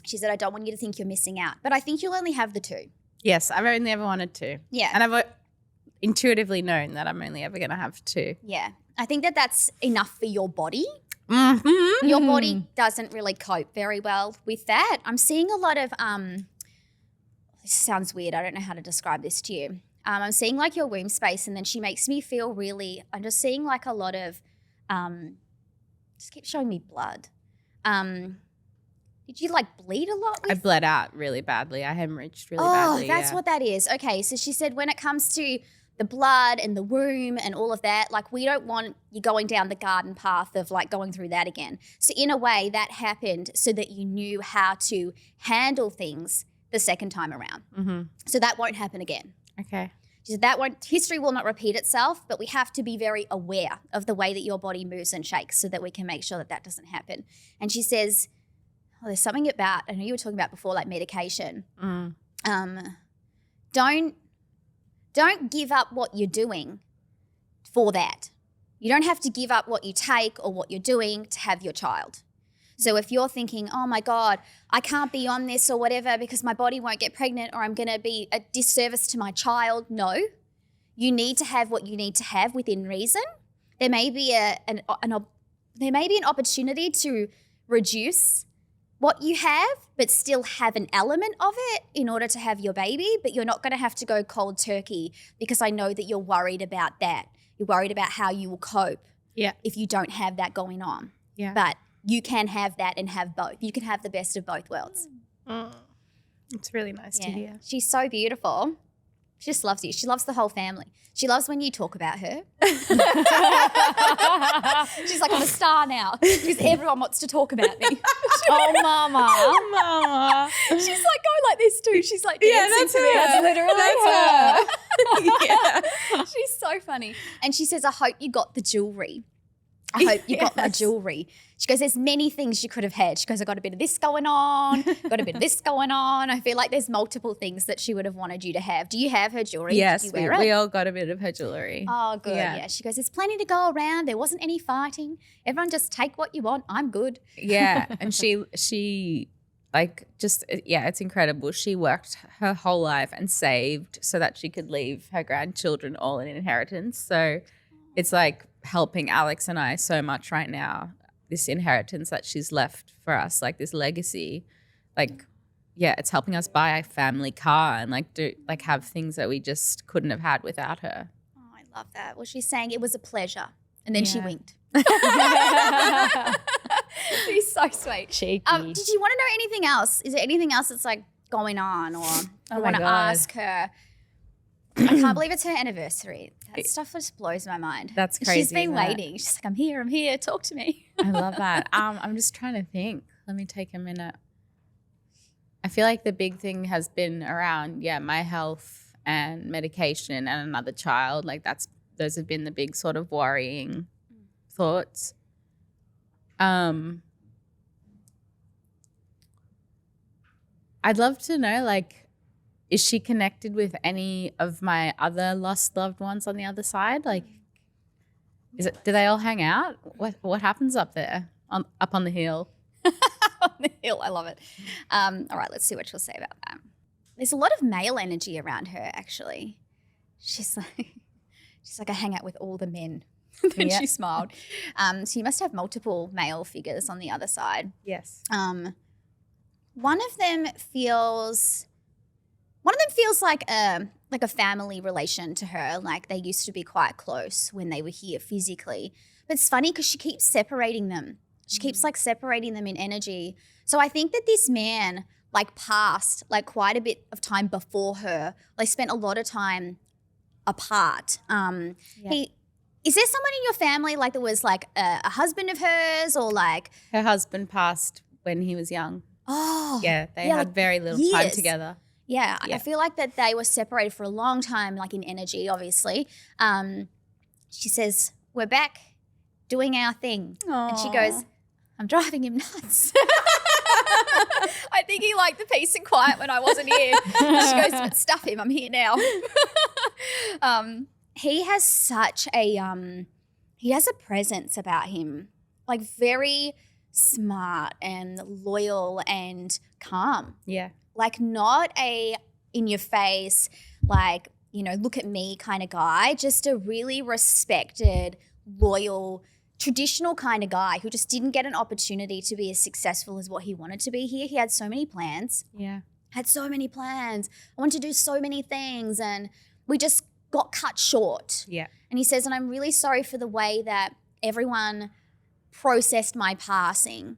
D: She said, I don't want you to think you're missing out, but I think you'll only have the two.
C: Yes, I've only ever wanted two.
D: Yeah.
C: And I've intuitively known that I'm only ever going to have two.
D: Yeah. I think that that's enough for your body.
C: Mm-hmm.
D: Your body doesn't really cope very well with that. I'm seeing a lot of, this sounds weird. I don't know how to describe this to you. I'm seeing like your womb space and then she makes me feel really, I'm just seeing like a lot of, just keep showing me blood. Did you like bleed a lot?
C: I bled out really badly. I hemorrhaged really
D: Oh,
C: badly.
D: that's what that is. Okay, so she said when it comes to the blood and the womb and all of that, like we don't want you going down the garden path of like going through that again. So in a way that happened so that you knew how to handle things the second time around.
C: Mm-hmm.
D: So that won't happen again.
C: Okay.
D: She said history will not repeat itself, but we have to be very aware of the way that your body moves and shakes so that we can make sure that that doesn't happen. And she says, there's something about, I know you were talking about before, like medication. Don't give up what you're doing for that. You don't have to give up what you take or what you're doing to have your child. So if you're thinking, oh my God, I can't be on this or whatever because my body won't get pregnant or I'm going to be a disservice to my child. No, you need to have what you need to have within reason. There may be an opportunity to reduce what you have, but still have an element of it in order to have your baby, but you're not going to have to go cold turkey because I know that you're worried about that. You're worried about how you will cope if you don't have that going on.
C: Yeah.
D: But you can have that and have both. You can have the best of both worlds.
C: It's really nice to hear.
D: She's so beautiful. She just loves you. She loves the whole family. She loves when you talk about her. She's like, I'm a star now because everyone wants to talk about me.
A: Oh, mama.
C: Oh, mama.
D: She's like going like this too. She's like dancing to me.
A: That's literally her.
C: Yeah.
D: She's so funny. And she says, I hope you got the jewelry. I hope you got my jewelry. She goes, there's many things you could have had. She goes, I got a bit of this going on, got a bit of this going on. I feel like there's multiple things that she would have wanted you to have. Do you have her jewelry?
C: Yes,
D: Did you wear
C: we
D: it?
C: all got a bit of her jewelry.
D: Oh, good. Yeah. She goes, there's plenty to go around. There wasn't any fighting. Everyone just take what you want. I'm good.
C: Yeah, and she like just, it's incredible. She worked her whole life and saved so that she could leave her grandchildren all an inheritance. So it's like helping Alex and I so much right now, this inheritance that she's left for us, like this legacy, like, it's helping us buy a family car and have things that we just couldn't have had without her.
D: Oh, I love that. Well, she's saying it was a pleasure. And then she winked. She's so sweet.
A: Cheeky.
D: Did you want to know anything else? Is there anything else that's like going on or I want to ask her? I can't believe it's her anniversary. That stuff just blows my mind.
C: That's crazy.
D: She's been waiting. She's like, I'm here, talk to me.
C: I love that. I'm just trying to think. Let me take a minute. I feel like the big thing has been around, my health and medication and another child. Like those have been the big sort of worrying thoughts. I'd love to know, like, is she connected with any of my other lost loved ones on the other side? Like, do they all hang out? What happens up there, up on the hill?
D: On the hill, I love it. All right, let's see what she'll say about that. There's a lot of male energy around her, actually. She's like, I hang out with all the men. Then she smiled. So you must have multiple male figures on the other side.
C: Yes.
D: One of them feels like a family relation to her. Like they used to be quite close when they were here physically. But it's funny because she keeps separating them. She keeps like separating them in energy. So I think that this man like passed like quite a bit of time before her. They spent a lot of time apart. Is there someone in your family like that was like a husband of hers or like
C: her husband passed when he was young?
D: Oh,
C: yeah, they had like very little time together.
D: Yeah, I feel like that they were separated for a long time, like in energy, obviously. She says, "We're back doing our thing," and she goes, "I'm driving him nuts." I think he liked the peace and quiet when I wasn't here. She goes, "But stuff him, I'm here now." He has such a he has a presence about him, like very smart and loyal and calm.
C: Yeah.
D: Like not a in your face, like, you know, look at me kind of guy, just a really respected, loyal, traditional kind of guy who just didn't get an opportunity to be as successful as what he wanted to be here. He had so many plans.
C: Yeah.
D: Had so many plans. I wanted to do so many things and we just got cut short.
C: Yeah.
D: And he says, and I'm really sorry for the way that everyone processed my passing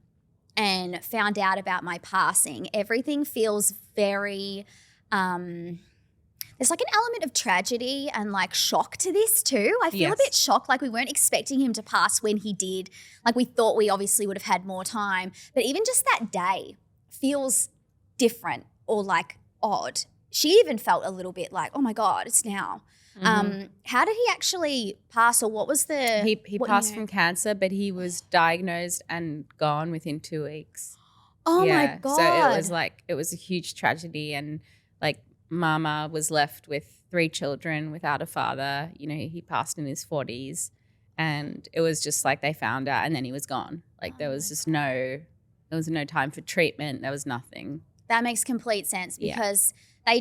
D: and found out about my passing. Everything feels very, there's like an element of tragedy and like shock to this too. I feel a bit shocked, like we weren't expecting him to pass when he did. Like we thought we obviously would have had more time. But even just that day feels different or like odd. She even felt a little bit like, oh my God, it's now. Mm-hmm. How did he actually pass or what was the...
C: He passed from cancer, but he was diagnosed and gone within 2 weeks.
D: Oh my God.
C: So it was a huge tragedy and like Mama was left with 3 children without a father. You know, he passed in his 40s and it was just like they found out and then he was gone. Like there was just no time for treatment. There was nothing.
D: That makes complete sense because they're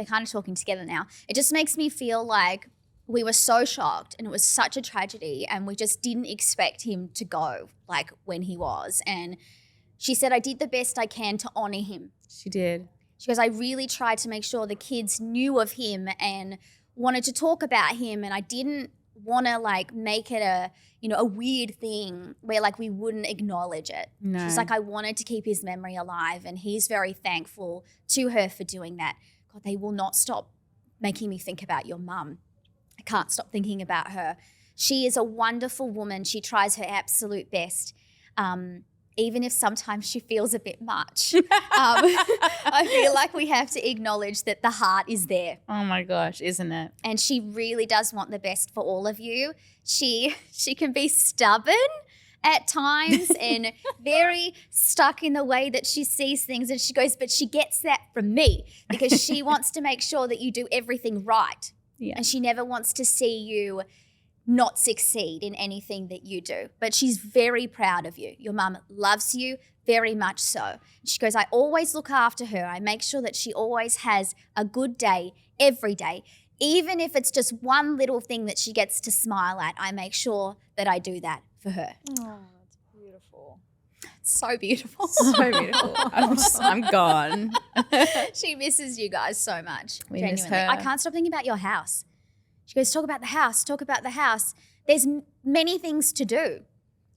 D: kind of talking together now. It just makes me feel like we were so shocked and it was such a tragedy and we just didn't expect him to go like when he was. And she said, I did the best I can to honor him.
C: She did.
D: She goes, I really tried to make sure the kids knew of him and wanted to talk about him and I didn't want to like make it a weird thing where like we wouldn't acknowledge it. No. She's like, I wanted to keep his memory alive and he's very thankful to her for doing that. God, they will not stop making me think about your mum. I can't stop thinking about her. She is a wonderful woman. She tries her absolute best. Even if sometimes she feels a bit much. I feel like we have to acknowledge that the heart is there.
C: Oh my gosh, isn't it?
D: And she really does want the best for all of you. She can be stubborn at times and very stuck in the way that she sees things. And she goes, but she gets that from me because she wants to make sure that you do everything right. Yeah. And she never wants to see you not succeed in anything that you do. But she's very proud of you. Your mum loves you very much so. She goes, I always look after her. I make sure that she always has a good day every day. Even if it's just one little thing that she gets to smile at, I make sure that I do that for her.
A: Oh, that's beautiful.
D: It's so beautiful.
C: So beautiful. I'm gone.
D: She misses you guys so much.
C: We
D: genuinely.
C: miss her.
D: I can't stop thinking about your house. She goes, talk about the house. There's many things to do.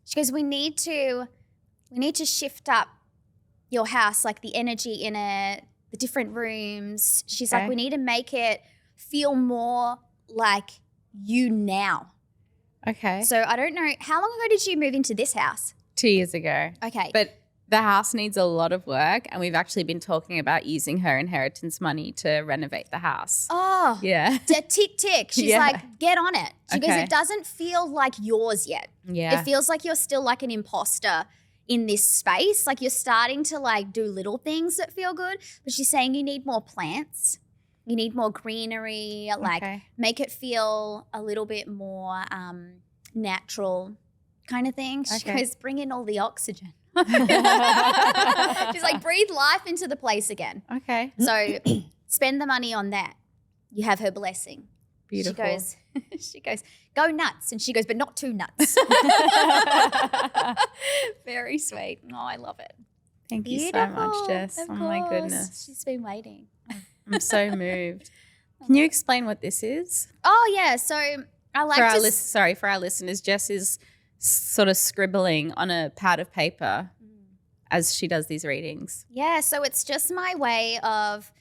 D: She goes, we need to shift up your house, like the energy in it, the different rooms. She's like, we need to make it feel more like you now.
C: Okay.
D: So I don't know, how long ago did you move into this house?
C: 2 years ago.
D: Okay.
C: But the house needs a lot of work, and we've actually been talking about using her inheritance money to renovate the house.
D: Oh.
C: Yeah.
D: Tick. She's like, get on it. She goes, it doesn't feel like yours yet.
C: Yeah.
D: It feels like you're still like an imposter in this space. Like you're starting to like do little things that feel good. But she's saying you need more plants. You need more greenery. Like make it feel a little bit more natural kind of thing. She goes, bring in all the oxygen. She's like, breathe life into the place again.
C: Okay.
D: So spend the money on that. You have her blessing.
C: Beautiful.
D: She goes, go nuts. And she goes, but not too nuts. Very sweet. Oh, I love it.
C: Thank you so much, Jess.
D: Of
C: oh my
D: course.
C: goodness.
D: She's been waiting.
C: I'm so moved. Can you explain what this is?
D: Oh, yeah. So I like
C: for our listeners, Jess is sort of scribbling on a pad of paper as she does these readings.
D: Yeah, so it's just my way of,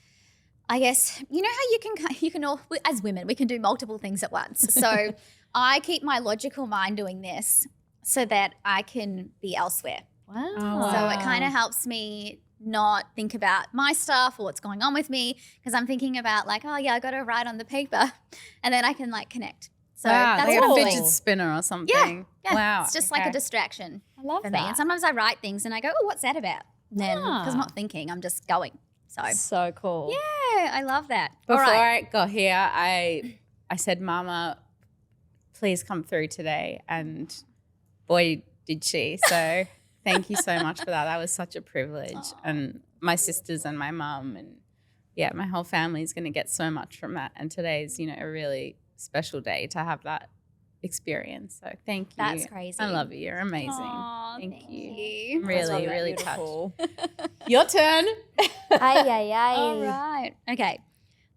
D: I guess, you know how you can all, as women, we can do multiple things at once. So I keep my logical mind doing this so that I can be elsewhere.
A: Wow.
D: So it kind of helps me not think about my stuff or what's going on with me, because I'm thinking about like, oh yeah, I got to write on the paper, and then I can like connect. So that's
C: like
D: what
C: a
D: I'm
C: fidget
D: doing.
C: spinner or something.
D: Yeah.
C: Wow.
D: It's just like a distraction.
A: I love
D: for
A: that.
D: me. And sometimes I write things and I go, oh, what's that about? And then because I'm not thinking, I'm just going.
A: So cool.
D: Yeah, I love that.
C: Before
D: All right.
C: I got here, I said, Mama, please come through today. And boy, did she. So thank you so much for that. That was such a privilege. Aww. And my sisters and my mum and, yeah, my whole family is going to get so much from that. And today's, a really special day to have that experience. So thank you.
D: That's crazy.
C: I love you. You're amazing.
D: Aww,
C: thank you.
D: you.
C: I'm really, really touched. Your turn.
D: Ay. All right. Okay.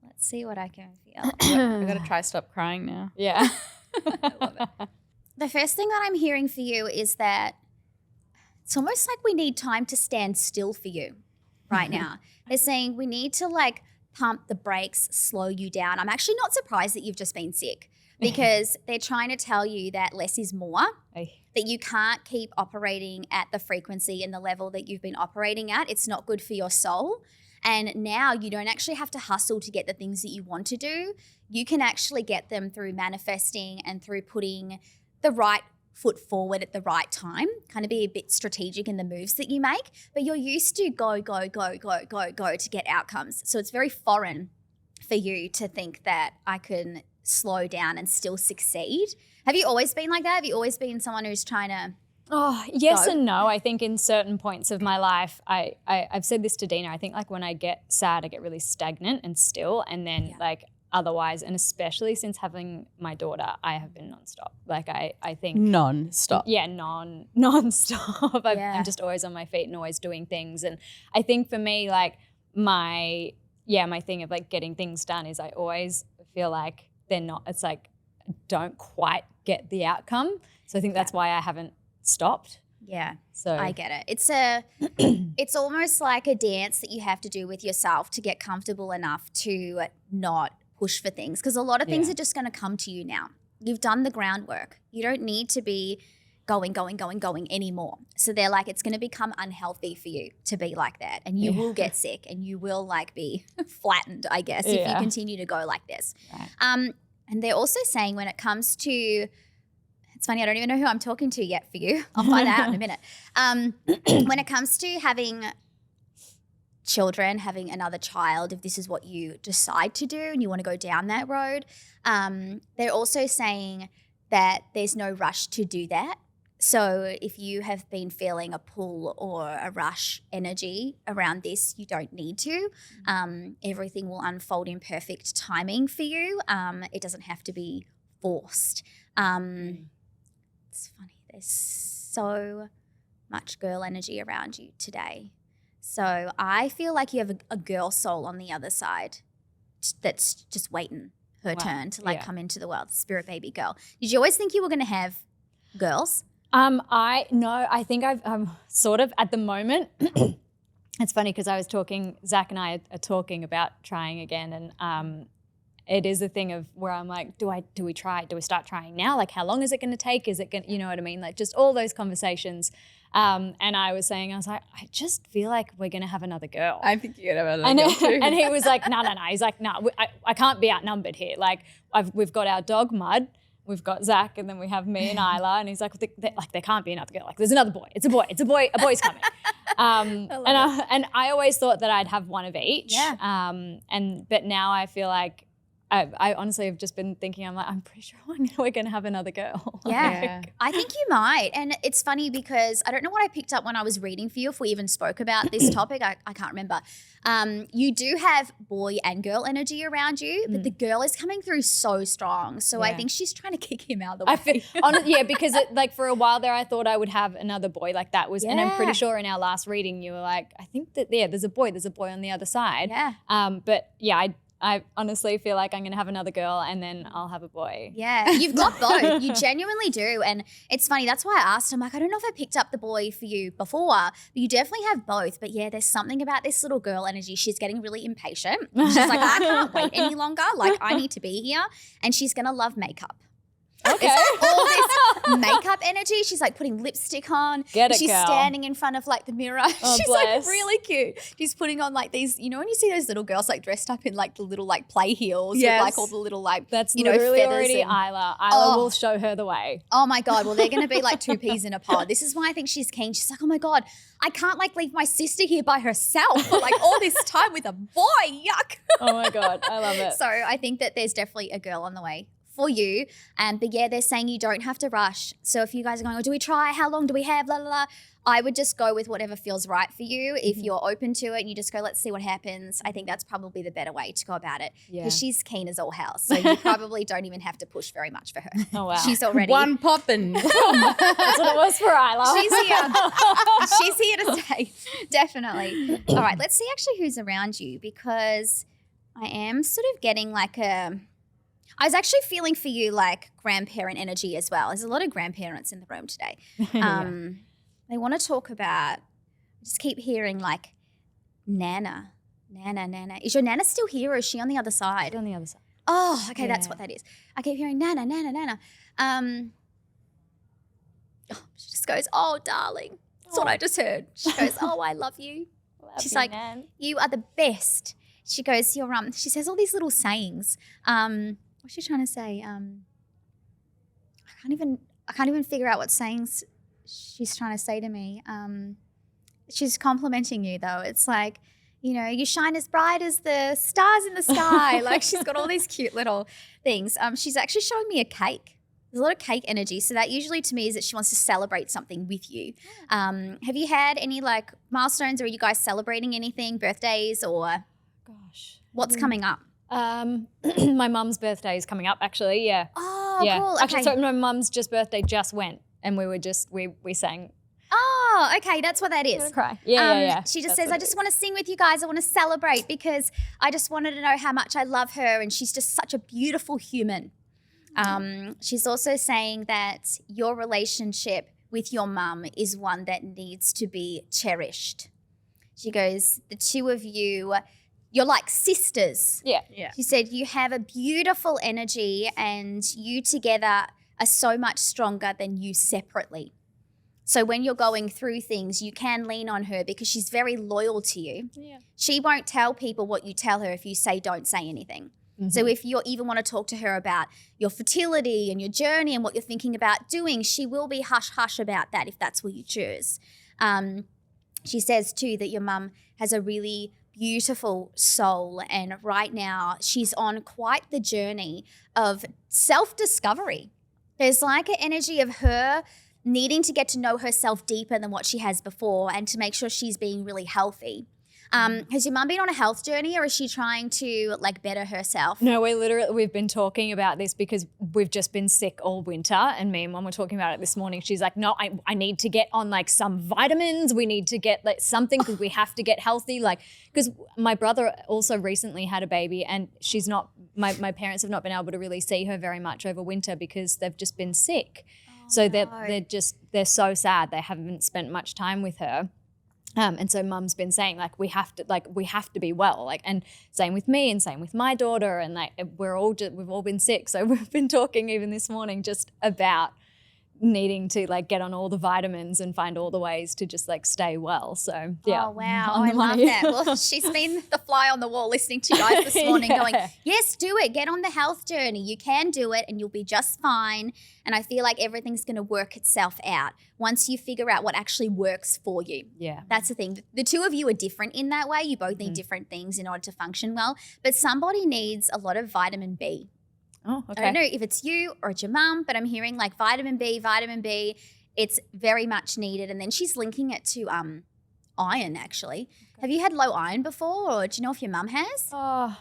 D: Let's see what I can feel.
C: I've got to try stop crying now.
A: Yeah.
D: I love it. The first thing that I'm hearing for you is that it's almost like we need time to stand still for you right now. They're saying we need to like pump the brakes, slow you down. I'm actually not surprised that you've just been sick, because they're trying to tell you that less is more, that you can't keep operating at the frequency and the level that you've been operating at. It's not good for your soul. And now you don't actually have to hustle to get the things that you want to do. You can actually get them through manifesting and through putting the right foot forward at the right time, kind of be a bit strategic in the moves that you make. But you're used to go to get outcomes. So it's very foreign for you to think that I can slow down and still succeed. Have you always been like that? Have you always been someone who's trying to
A: yes and no. I think in certain points of my life, I've said this to Dina, I think like when I get sad, I get really stagnant and still, and then like otherwise, and especially since having my daughter, I have been nonstop. Like I think
C: non-stop.
A: Yeah, nonstop. I'm just always on my feet and always doing things. And I think for me, like my thing of like getting things done is I always feel like it's like don't quite get the outcome. So I think that's why I haven't stopped.
D: Yeah.
A: So
D: I get it. It's almost like a dance that you have to do with yourself to get comfortable enough to not push for things, because a lot of things are just going to come to you now. You've done the groundwork. You don't need to be going anymore. So they're like, it's going to become unhealthy for you to be like that, and you will get sick and you will like be flattened, I guess, if you continue to go like this. Right. And they're also saying when it comes to, it's funny, I don't even know who I'm talking to yet for you. I'll find out in a minute. When it comes to having children, having another child, if this is what you decide to do and you want to go down that road, they're also saying that there's no rush to do that. So if you have been feeling a pull or a rush energy around this, you don't need to. Everything will unfold in perfect timing for you. It doesn't have to be forced. It's funny. There's so much girl energy around you today. So I feel like you have a girl soul on the other side that's just waiting her turn to come into the world, spirit baby girl. Did you always think you were going to have girls?
A: I think I've sort of at the moment. It's funny because Zach and I are talking about trying again, and it is a thing of where I'm like, do we start trying now? Like, how long is it going to take? Is it going to, you know what I mean? Like just all those conversations. And I was like, I just feel like we're going to have another girl.
C: I think you're going to have another girl too.
A: And he was like, no. He's like, no, I can't be outnumbered here. Like we've got our dog Mud, we've got Zach, and then we have me and Isla. And he's like, there can't be another girl. Like there's another boy. It's a boy. A boy's coming. And I always thought that I'd have one of each.
D: Yeah.
A: But now I feel like I honestly have just been thinking, I'm pretty sure we're going to have another girl.
D: Yeah. I think you might. And it's funny because I don't know what I picked up when I was reading for you, if we even spoke about this topic. I can't remember. You do have boy and girl energy around you, but the girl is coming through so strong. So I think she's trying to kick him out of the way.
A: Because for a while there I thought I would have another boy. Like that was, and I'm pretty sure in our last reading you were like, I think that, there's a boy on the other side.
D: Yeah.
A: But yeah, I honestly feel like I'm going to have another girl and then I'll have a boy.
D: Yeah, you've got both. You genuinely do. And it's funny. That's why I asked him, like, I don't know if I picked up the boy for you before, but you definitely have both. But yeah, there's something about this little girl energy. She's getting really impatient. She's like, I can't wait any longer. Like, I need to be here. And she's going to love makeup.
A: Okay.
D: All this makeup energy. She's like putting lipstick on. She's
A: girl.
D: Standing in front of like the mirror.
A: Oh,
D: she's
A: bless.
D: like really cute. She's putting on like these, when you see those little girls like dressed up in like the little like play heels with like all the little like,
A: that's
D: literally
A: already Isla. Isla will show her the way.
D: Oh my God. Well, they're going to be like two peas in a pod. This is why I think she's keen. She's like, oh my God, I can't like leave my sister here by herself for like all this time with a boy. Yuck.
A: Oh my God. I love it.
D: So I think that there's definitely a girl on the way for you. But yeah, they're saying you don't have to rush. So if you guys are going, do we try? How long do we have? La, la, la. I would just go with whatever feels right for you. If you're open to it and you just go, let's see what happens. I think that's probably the better way to go about it. Because she's keen as all hell. So you probably don't even have to push very much for her.
A: Oh, wow.
D: She's already.
C: One popping.
A: That's what it was for Isla.
D: She's here. She's here to stay. Definitely. All right, let's see actually who's around you, because I am sort of getting like I was actually feeling for you like grandparent energy as well. There's a lot of grandparents in the room today. They want to talk about, I just keep hearing like Nana. Is your Nana still here or is she on the other side?
A: On the other side.
D: Oh, okay, that's what that is. I keep hearing Nana. She just goes, oh, darling. That's what I just heard. She goes, oh, I love you. She's like, Nan. You are the best. She goes, you're she says all these little sayings. What's she trying to say? I can't even figure out what sayings she's trying to say to me. She's complimenting you though. It's like, you shine as bright as the stars in the sky. Like she's got all these cute little things. She's actually showing me a cake. There's a lot of cake energy. So that usually to me is that she wants to celebrate something with you. Have you had any like milestones, or are you guys celebrating anything, birthdays or what's coming up?
A: My mum's birthday is coming up actually, yeah.
D: Oh,
A: yeah.
D: cool.
A: Actually,
D: Okay.
A: so my mum's birthday just went and we were we sang.
D: Oh, okay. That's what that is.
A: Cry. Yeah.
D: She just
A: That's
D: says, I just want to sing with you guys. I want to celebrate because I just wanted to know how much I love her and she's just such a beautiful human. She's also saying that your relationship with your mum is one that needs to be cherished. She goes, the two of you, you're like sisters.
A: Yeah.
D: She said you have a beautiful energy and you together are so much stronger than you separately. So when you're going through things, you can lean on her because she's very loyal to you.
A: Yeah.
D: She won't tell people what you tell her if you say don't say anything. So if you even want to talk to her about your fertility and your journey and what you're thinking about doing, she will be hush-hush about that if that's what you choose. She says too that your mum has a really beautiful soul and right now she's on quite the journey of self-discovery. There's like an energy of her needing to get to know herself deeper than what she has before and to make sure she's being really healthy. Has your mum been on a health journey or is she trying to like better herself?
A: No, we've been talking about this because we've just been sick all winter and me and Mum were talking about it this morning. She's like, no, I need to get on like some vitamins. We need to get like something because we have to get healthy. Like, because my brother also recently had a baby and she's not, my parents have not been able to really see her very much over winter because they've just been sick. So they're so sad. They haven't spent much time with her. And so mum's been saying like we have to be well, like, and same with me and same with my daughter, and like we've all been sick. So we've been talking even this morning just about needing to like get on all the vitamins and find all the ways to just like stay well. So yeah.
D: Oh wow, I love that. Well, she's been the fly on the wall listening to you guys this morning going, yes, do it. Get on the health journey. You can do it and you'll be just fine. And I feel like everything's going to work itself out once you figure out what actually works for you.
A: Yeah.
D: That's the thing. The two of you are different in that way. You both need different things in order to function well. But somebody needs a lot of vitamin B.
A: Oh, okay.
D: I don't know if it's you or it's your mum, but I'm hearing like vitamin B, it's very much needed. And then she's linking it to iron actually. Okay. Have you had low iron before, or do you know if your mum has?
A: Oh,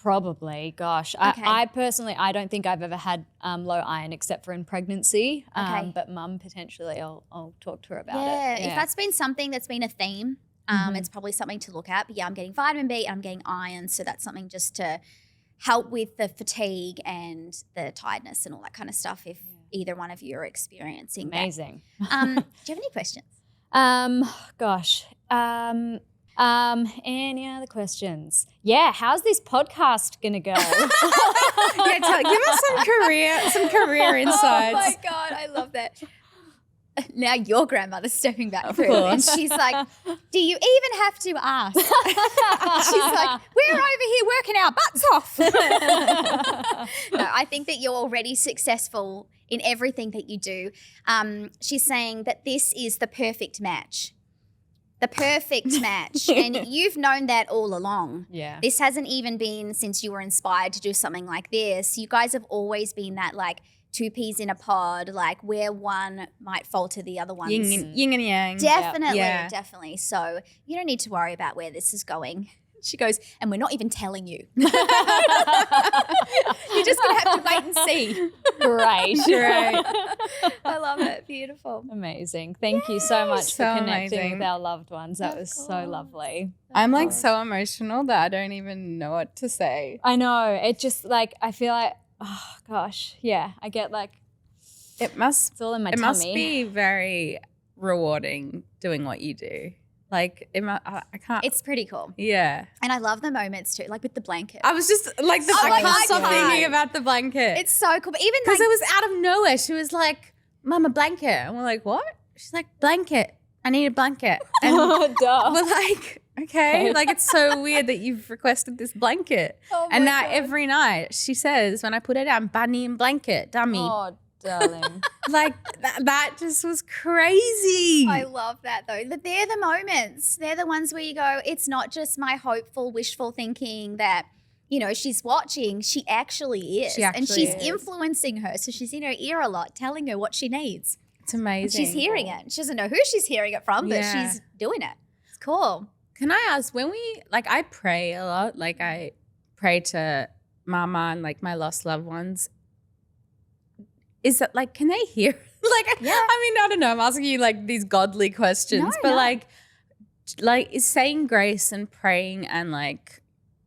A: probably. Gosh. Okay. I personally, I don't think I've ever had low iron except for in pregnancy. But mum potentially, I'll talk to her about it.
D: Yeah, if that's been something that's been a theme, it's probably something to look at. But yeah, I'm getting vitamin B and I'm getting iron. So that's something just to help with the fatigue and the tiredness and all that kind of stuff if either one of you are experiencing
A: Amazing.
D: that. Do you have any questions?
A: Gosh. Any other questions? Yeah, how's this podcast gonna go?
B: Give us some career insights.
D: Oh my God, I love that. Now your grandmother's stepping back through and she's like, do you even have to ask? She's like, we're over here working our butts off. No, I think that you're already successful in everything that you do. She's saying that this is the perfect match. The perfect match. And you've known that all along.
A: Yeah.
D: This hasn't even been since you were inspired to do something like this. You guys have always been that like two peas in a pod, like where one might falter, the other one's
B: yin and yang.
D: Definitely,
B: Yeah.
D: definitely. So you don't need to worry about where this is going. She goes, and we're not even telling you. You're just going to have to wait and see.
A: Great.
D: I love it. Beautiful.
A: Amazing. Thank you so much
B: so
A: for connecting
B: amazing.
A: with our loved ones. That was so lovely.
B: I'm like so emotional that I don't even know what to say.
A: I know. It just like, I feel like, oh gosh. Yeah. I get like,
B: It's
A: all in my
B: It
A: tummy.
B: must be very rewarding doing what you do. Like, I can't.
D: It's pretty cool.
B: Yeah.
D: And I love the moments too, like with the blanket.
B: I was just like, I can't stop thinking about the blanket.
D: It's so cool. But even
B: Because
D: like,
B: it was out of nowhere. She was like, Mum, a blanket. And we're like, what? She's like, blanket. I need a blanket. And
A: Duh.
B: we're like, okay. Like, it's so weird that you've requested this blanket.
D: Oh
B: and
D: my
B: now
D: God.
B: every night she says, when I put it down, bunny and blanket, dummy.
A: Oh, darling.
B: Like, that just was crazy.
D: I love that though. But they're the moments. They're the ones where you go, it's not just my hopeful, wishful thinking that, you know, she's watching. She actually is. And she's influencing her. So she's in her ear a lot, telling her what she needs.
B: It's amazing.
D: And she's hearing it. She doesn't know who she's hearing it from, but she's doing it. It's cool.
B: Can I ask, when I pray a lot, like I pray to Mama and like my lost loved ones, is that like, can they hear? I mean, I don't know. I'm asking you like these godly questions, but like is saying grace and praying and like,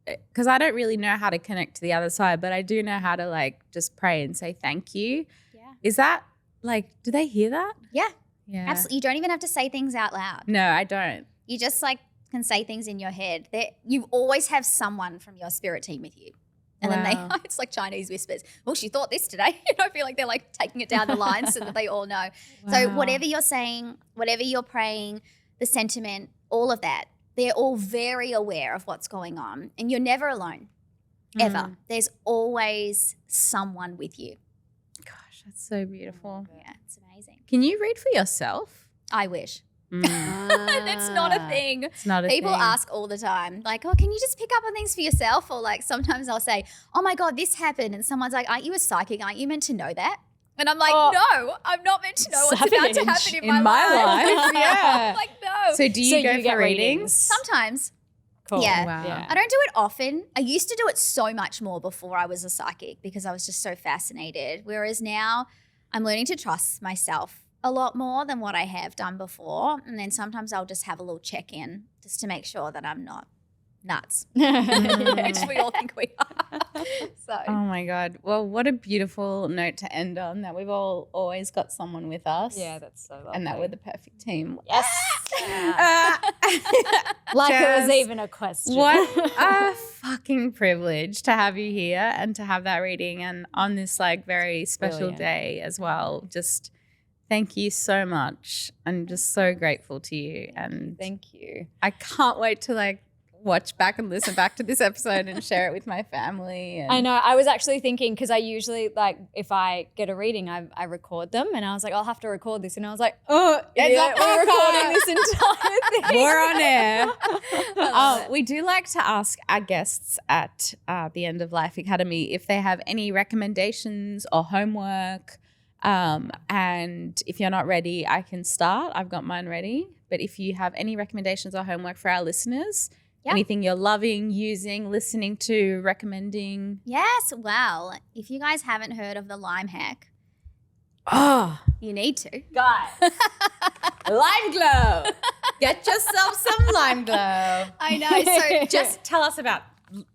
B: because I don't really know how to connect to the other side, but I do know how to like just pray and say thank you.
D: Yeah.
B: Is that like, do they hear that?
D: Yeah.
B: Yeah.
D: Absolutely. You don't even have to say things out loud.
B: No, I don't.
D: You just like can say things in your head. You always have someone from your spirit team with you. And then it's like Chinese whispers. Well, she thought this today. I feel like they're like taking it down the line so that they all know. Wow. So whatever you're saying, whatever you're praying, the sentiment, all of that, they're all very aware of what's going on. And you're never alone, ever. There's always someone with you.
B: Gosh, that's so beautiful.
D: Yeah, it's amazing.
B: Can you read for yourself?
D: I wish. That's not a thing.
B: It's not a
D: People
B: thing.
D: ask all the time, like, oh, can you just pick up on things for yourself? Or like sometimes I'll say, oh my God, this happened. And someone's like, aren't you a psychic? Aren't you meant to know that? And I'm like, no, I'm not meant to know what's about to happen in my life.
B: Yeah.
D: Like, no.
B: So do you go
A: get
B: for readings?
D: Sometimes.
A: Cool.
D: Yeah.
B: Wow.
D: I don't do it often. I used to do it so much more before I was a psychic because I was just so fascinated. Whereas now I'm learning to trust myself a lot more than what I have done before. And then sometimes I'll just have a little check-in just to make sure that I'm not nuts, which we all think we are. So.
B: Oh my God. Well, what a beautiful note to end on, that we've all always got someone with us.
A: Yeah, that's so lovely.
B: And that we're the perfect team.
A: Yes. Like
B: Jess,
A: it was even a question.
B: What a fucking privilege to have you here and to have that reading and on this like very special day as well. Just thank you so much. I'm just so grateful to you. And
A: Thank you.
B: I can't wait to like watch back and listen back to this episode and share it with my family. And
A: I know. I was actually thinking because I usually like if I get a reading, I record them, and I was like, I'll have to record this, and I was like, oh, yeah, we're recording this entire thing.
B: we're on air. We do like to ask our guests at the End of Life Academy if they have any recommendations or homework. And if you're not ready, I can start. I've got mine ready. But if you have any recommendations or homework for our listeners, anything you're loving, using, listening to, recommending.
D: Yes. Well, if you guys haven't heard of the lime hack, you need to.
B: Guys, Lime Glow. Get yourself some Lime Glow.
D: I know. So
B: Just tell us about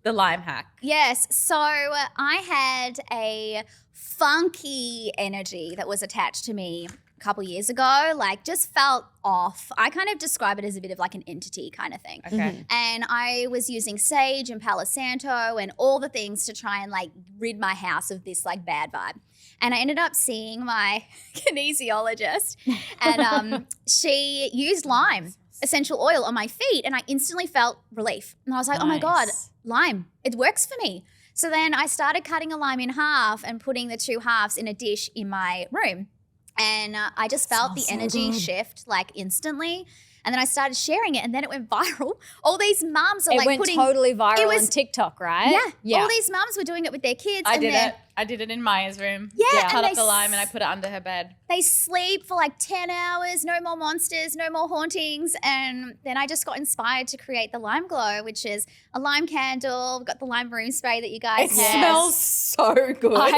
B: the lime hack.
D: yes. So I had a funky energy that was attached to me a couple years ago, like just felt off. I kind of describe it as a bit of like an entity kind of thing.
B: Okay.
D: And I was using sage and Palo Santo and all the things to try and like rid my house of this like bad vibe. And I ended up seeing my kinesiologist and she used lime essential oil on my feet and I instantly felt relief. And I was like, oh my God, lime, it works for me. So then I started cutting a lime in half and putting the two halves in a dish in my room. And I just felt the energy shift like instantly. And then I started sharing it and then it went viral. All these mums are
A: It
D: like
A: went
D: putting
A: totally viral on TikTok, right?
D: Yeah. All these mums were doing it with their kids.
B: I did it. I did it in Maya's room.
D: Yeah,
B: I
D: and
B: cut
D: they
B: up the lime and I put it under her bed.
D: They sleep for like 10 hours, no more monsters, no more hauntings. And then I just got inspired to create the Lime Glow, which is a lime candle. We've got the lime room spray that you guys
B: It
D: have.
B: smells so good.
A: I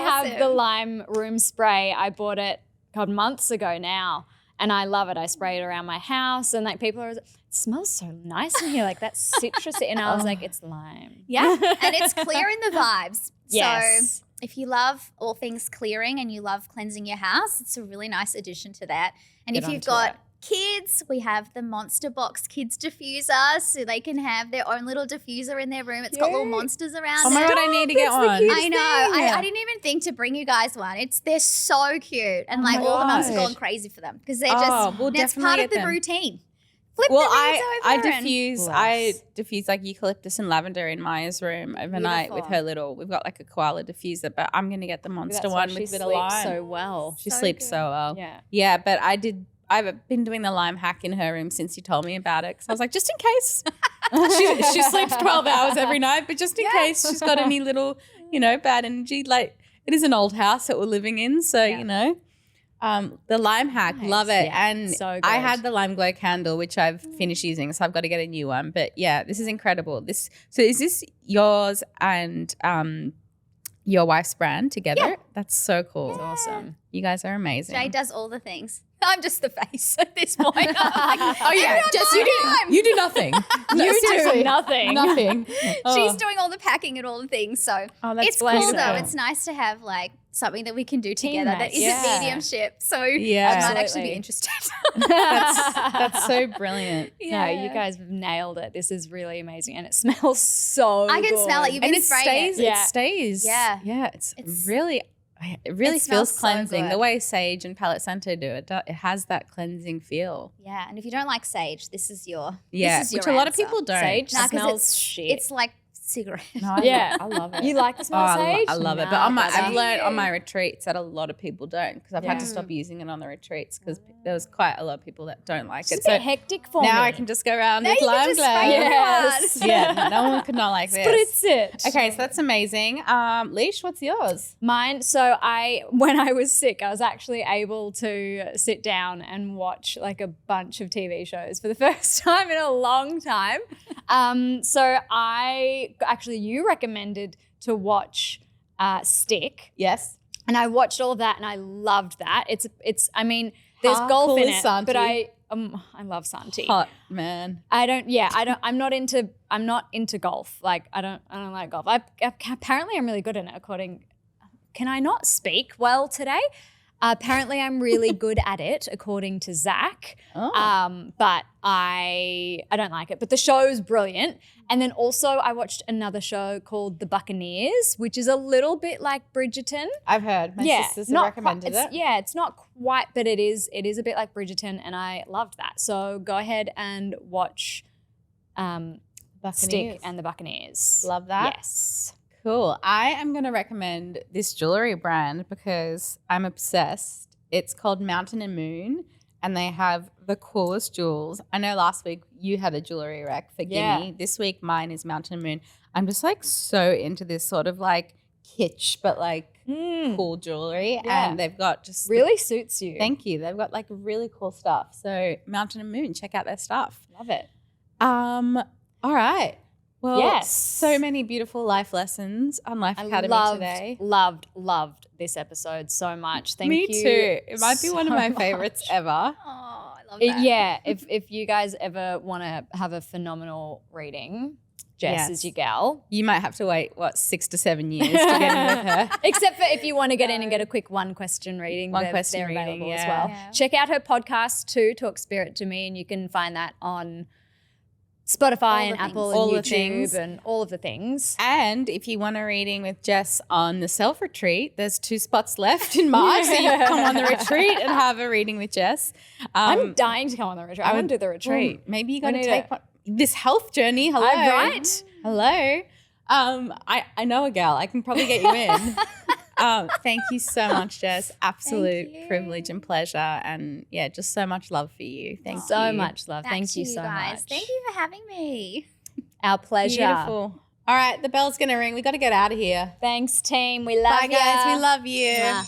A: have
D: awesome.
A: the lime room spray. I bought it months ago now. And I love it. I spray it around my house and like people are, it smells so nice in here, like that citrusy. And I was like, it's lime.
D: Yeah, and it's clearing the vibes.
A: Yes.
D: So if you love all things clearing and you love cleansing your house, it's a really nice addition to that. And
A: Get
D: if you've
A: onto
D: got
A: it.
D: kids, we have the Monster Box Kids Diffuser so they can have their own little diffuser in their room. It's got little monsters around
B: Oh my
D: it.
B: God, I need to get one.
D: I know. I didn't even think to bring you guys one. They're so cute. And like all the mums have gone crazy for them because they're just,
B: we'll
D: that's
B: definitely
D: part of
B: get
D: the
B: them.
D: routine. Flip
B: Well,
D: the reins
B: I
D: over and-
B: diffuse like eucalyptus and lavender in Maya's room overnight with her little. We've got like a koala diffuser, but I'm gonna get the monster
A: That's why
B: one
A: she
B: with a bit of
A: sleeps
B: lime.
A: so well.
B: She
D: So
B: sleeps
D: good.
B: so well.
A: Yeah.
B: But I've been doing the lime hack in her room since you told me about it. Because I was like, just in case. she sleeps 12 hours every night, but just in case she's got any little, bad energy. Like it is an old house that we're living in, so the lime hack, love it.
A: Yeah,
B: and
A: so
B: I
A: good.
B: had the lime glow candle, which I've finished using, so I've got to get a new one. But yeah, this is incredible. So is this yours and your wife's brand together?
D: Yeah.
B: That's so cool.
A: It's awesome.
B: You guys are amazing.
D: Jay does all the things. I'm just the face at this point.
B: Oh yeah, Jess, you do nothing.
A: You
B: seriously,
A: do nothing.
B: Nothing.
D: She's doing all the packing and all the things. So
B: that's
D: it's cool
B: beautiful.
D: though. It's nice to have like something that we can do together that
A: Teammates,
D: isn't
A: yeah.
D: mediumship. So
B: Yeah.
D: I might actually
A: Absolutely.
D: be interested.
B: That's so brilliant.
A: No, you guys have nailed it. This is really amazing. And it smells so
D: I can
A: good.
D: smell it. You've
B: And
D: been
B: it
D: spraying
B: stays.
D: it.
A: Yeah.
B: It stays.
D: Yeah.
B: Yeah.
D: It's-
B: really. It really
D: it smells
B: feels
D: so
B: cleansing.
D: good.
B: The way sage and Palo Santo do it, it has that cleansing feel.
D: Yeah, and if you don't like sage, this is your
B: Yeah,
D: This is your
B: which a lot of
D: answer.
B: people don't.
A: Sage
D: Nah, 'cause
A: smells shit.
D: It's like cigarette.
B: No,
A: Yeah.
B: I love it.
A: You like the smell of sage?
B: I love it. But
A: Nah,
B: I've
A: brother.
B: learned on my retreats that a lot of people don't, because I've had to
A: Yeah.
B: stop using it on the retreats because there was quite a lot of people that don't like
A: It's
B: it.
A: a bit hectic for me.
B: now I can just go around
D: Now
B: with
D: you can
B: lime
D: just
B: glow.
D: spray
A: Yes.
B: Yeah, no one could not like this.
A: Spritz it.
B: Okay, so that's amazing. Leash, what's yours?
A: Mine, so when I was sick, I was actually able to sit down and watch like a bunch of TV shows for the first time in a long time. So you recommended to watch Stick,
B: Yes.
A: and I watched all of that and I loved that. I mean, there's
B: How
A: golf
B: cool
A: in
B: is
A: it,
B: Santi?
A: but I love Santi.
B: Hot, man.
A: I'm not into golf. Like I don't like golf. Apparently I'm really good in it. Can I not speak well today? Apparently, I'm really good at it, according to Zach. But I don't like it. But the show's brilliant. And then also, I watched another show called The Buccaneers, which is a little bit like Bridgerton.
C: I've heard. My sisters have recommended it.
A: Yeah, it's not quite, but it is a bit like Bridgerton, and I loved that. So go ahead and watch Stick and The Buccaneers.
C: Love that.
A: Yes.
C: Cool. I am going to recommend this jewelry brand because I'm obsessed. It's called Mountain and Moon, and they have the coolest jewels. I know last week you had a jewelry rack for Gimme. This week mine is Mountain and Moon. I'm just like so into this sort of like kitsch but like cool jewelry, and they've got just
A: really suits you.
C: Thank you. They've got like really cool stuff. So Mountain and Moon, check out their stuff.
A: Love it.
C: All right. Well,
A: yes.
C: So many beautiful life lessons on Life Academy today.
A: Loved this episode so much. Thank you.
C: Me too. It might be one of my favorites ever.
D: Oh, I love that.
A: If you guys ever want to have a phenomenal reading, Jess is your gal.
C: You might have to wait, 6 to 7 years to get in with her.
A: Except for if you want to get in and get a quick one-question reading. They're available as well.
D: Yeah.
A: Check out her podcast too, Talk Spirit to Me, and you can find that on Spotify and Apple and YouTube and all of the things.
C: And if you want a reading with Jess on the self-retreat, there's 2 spots left in March. So you can come on the retreat and have a reading with Jess.
A: I'm dying to come on the retreat. I want to do the retreat.
C: Maybe you got to take this health journey. Hello.
A: Right?
C: Hello. I know a gal. I can probably get you in. Thank you so much, Jess. Absolute privilege and pleasure. And yeah, just so much love for you. Thank you.
A: So much love. Thank you so much.
D: Thank you for having me.
A: Our pleasure.
C: Beautiful. All right, the bell's going to ring. We got to get out of here.
A: Thanks, team. We love you.
C: Bye, guys. We love you.
A: Yeah.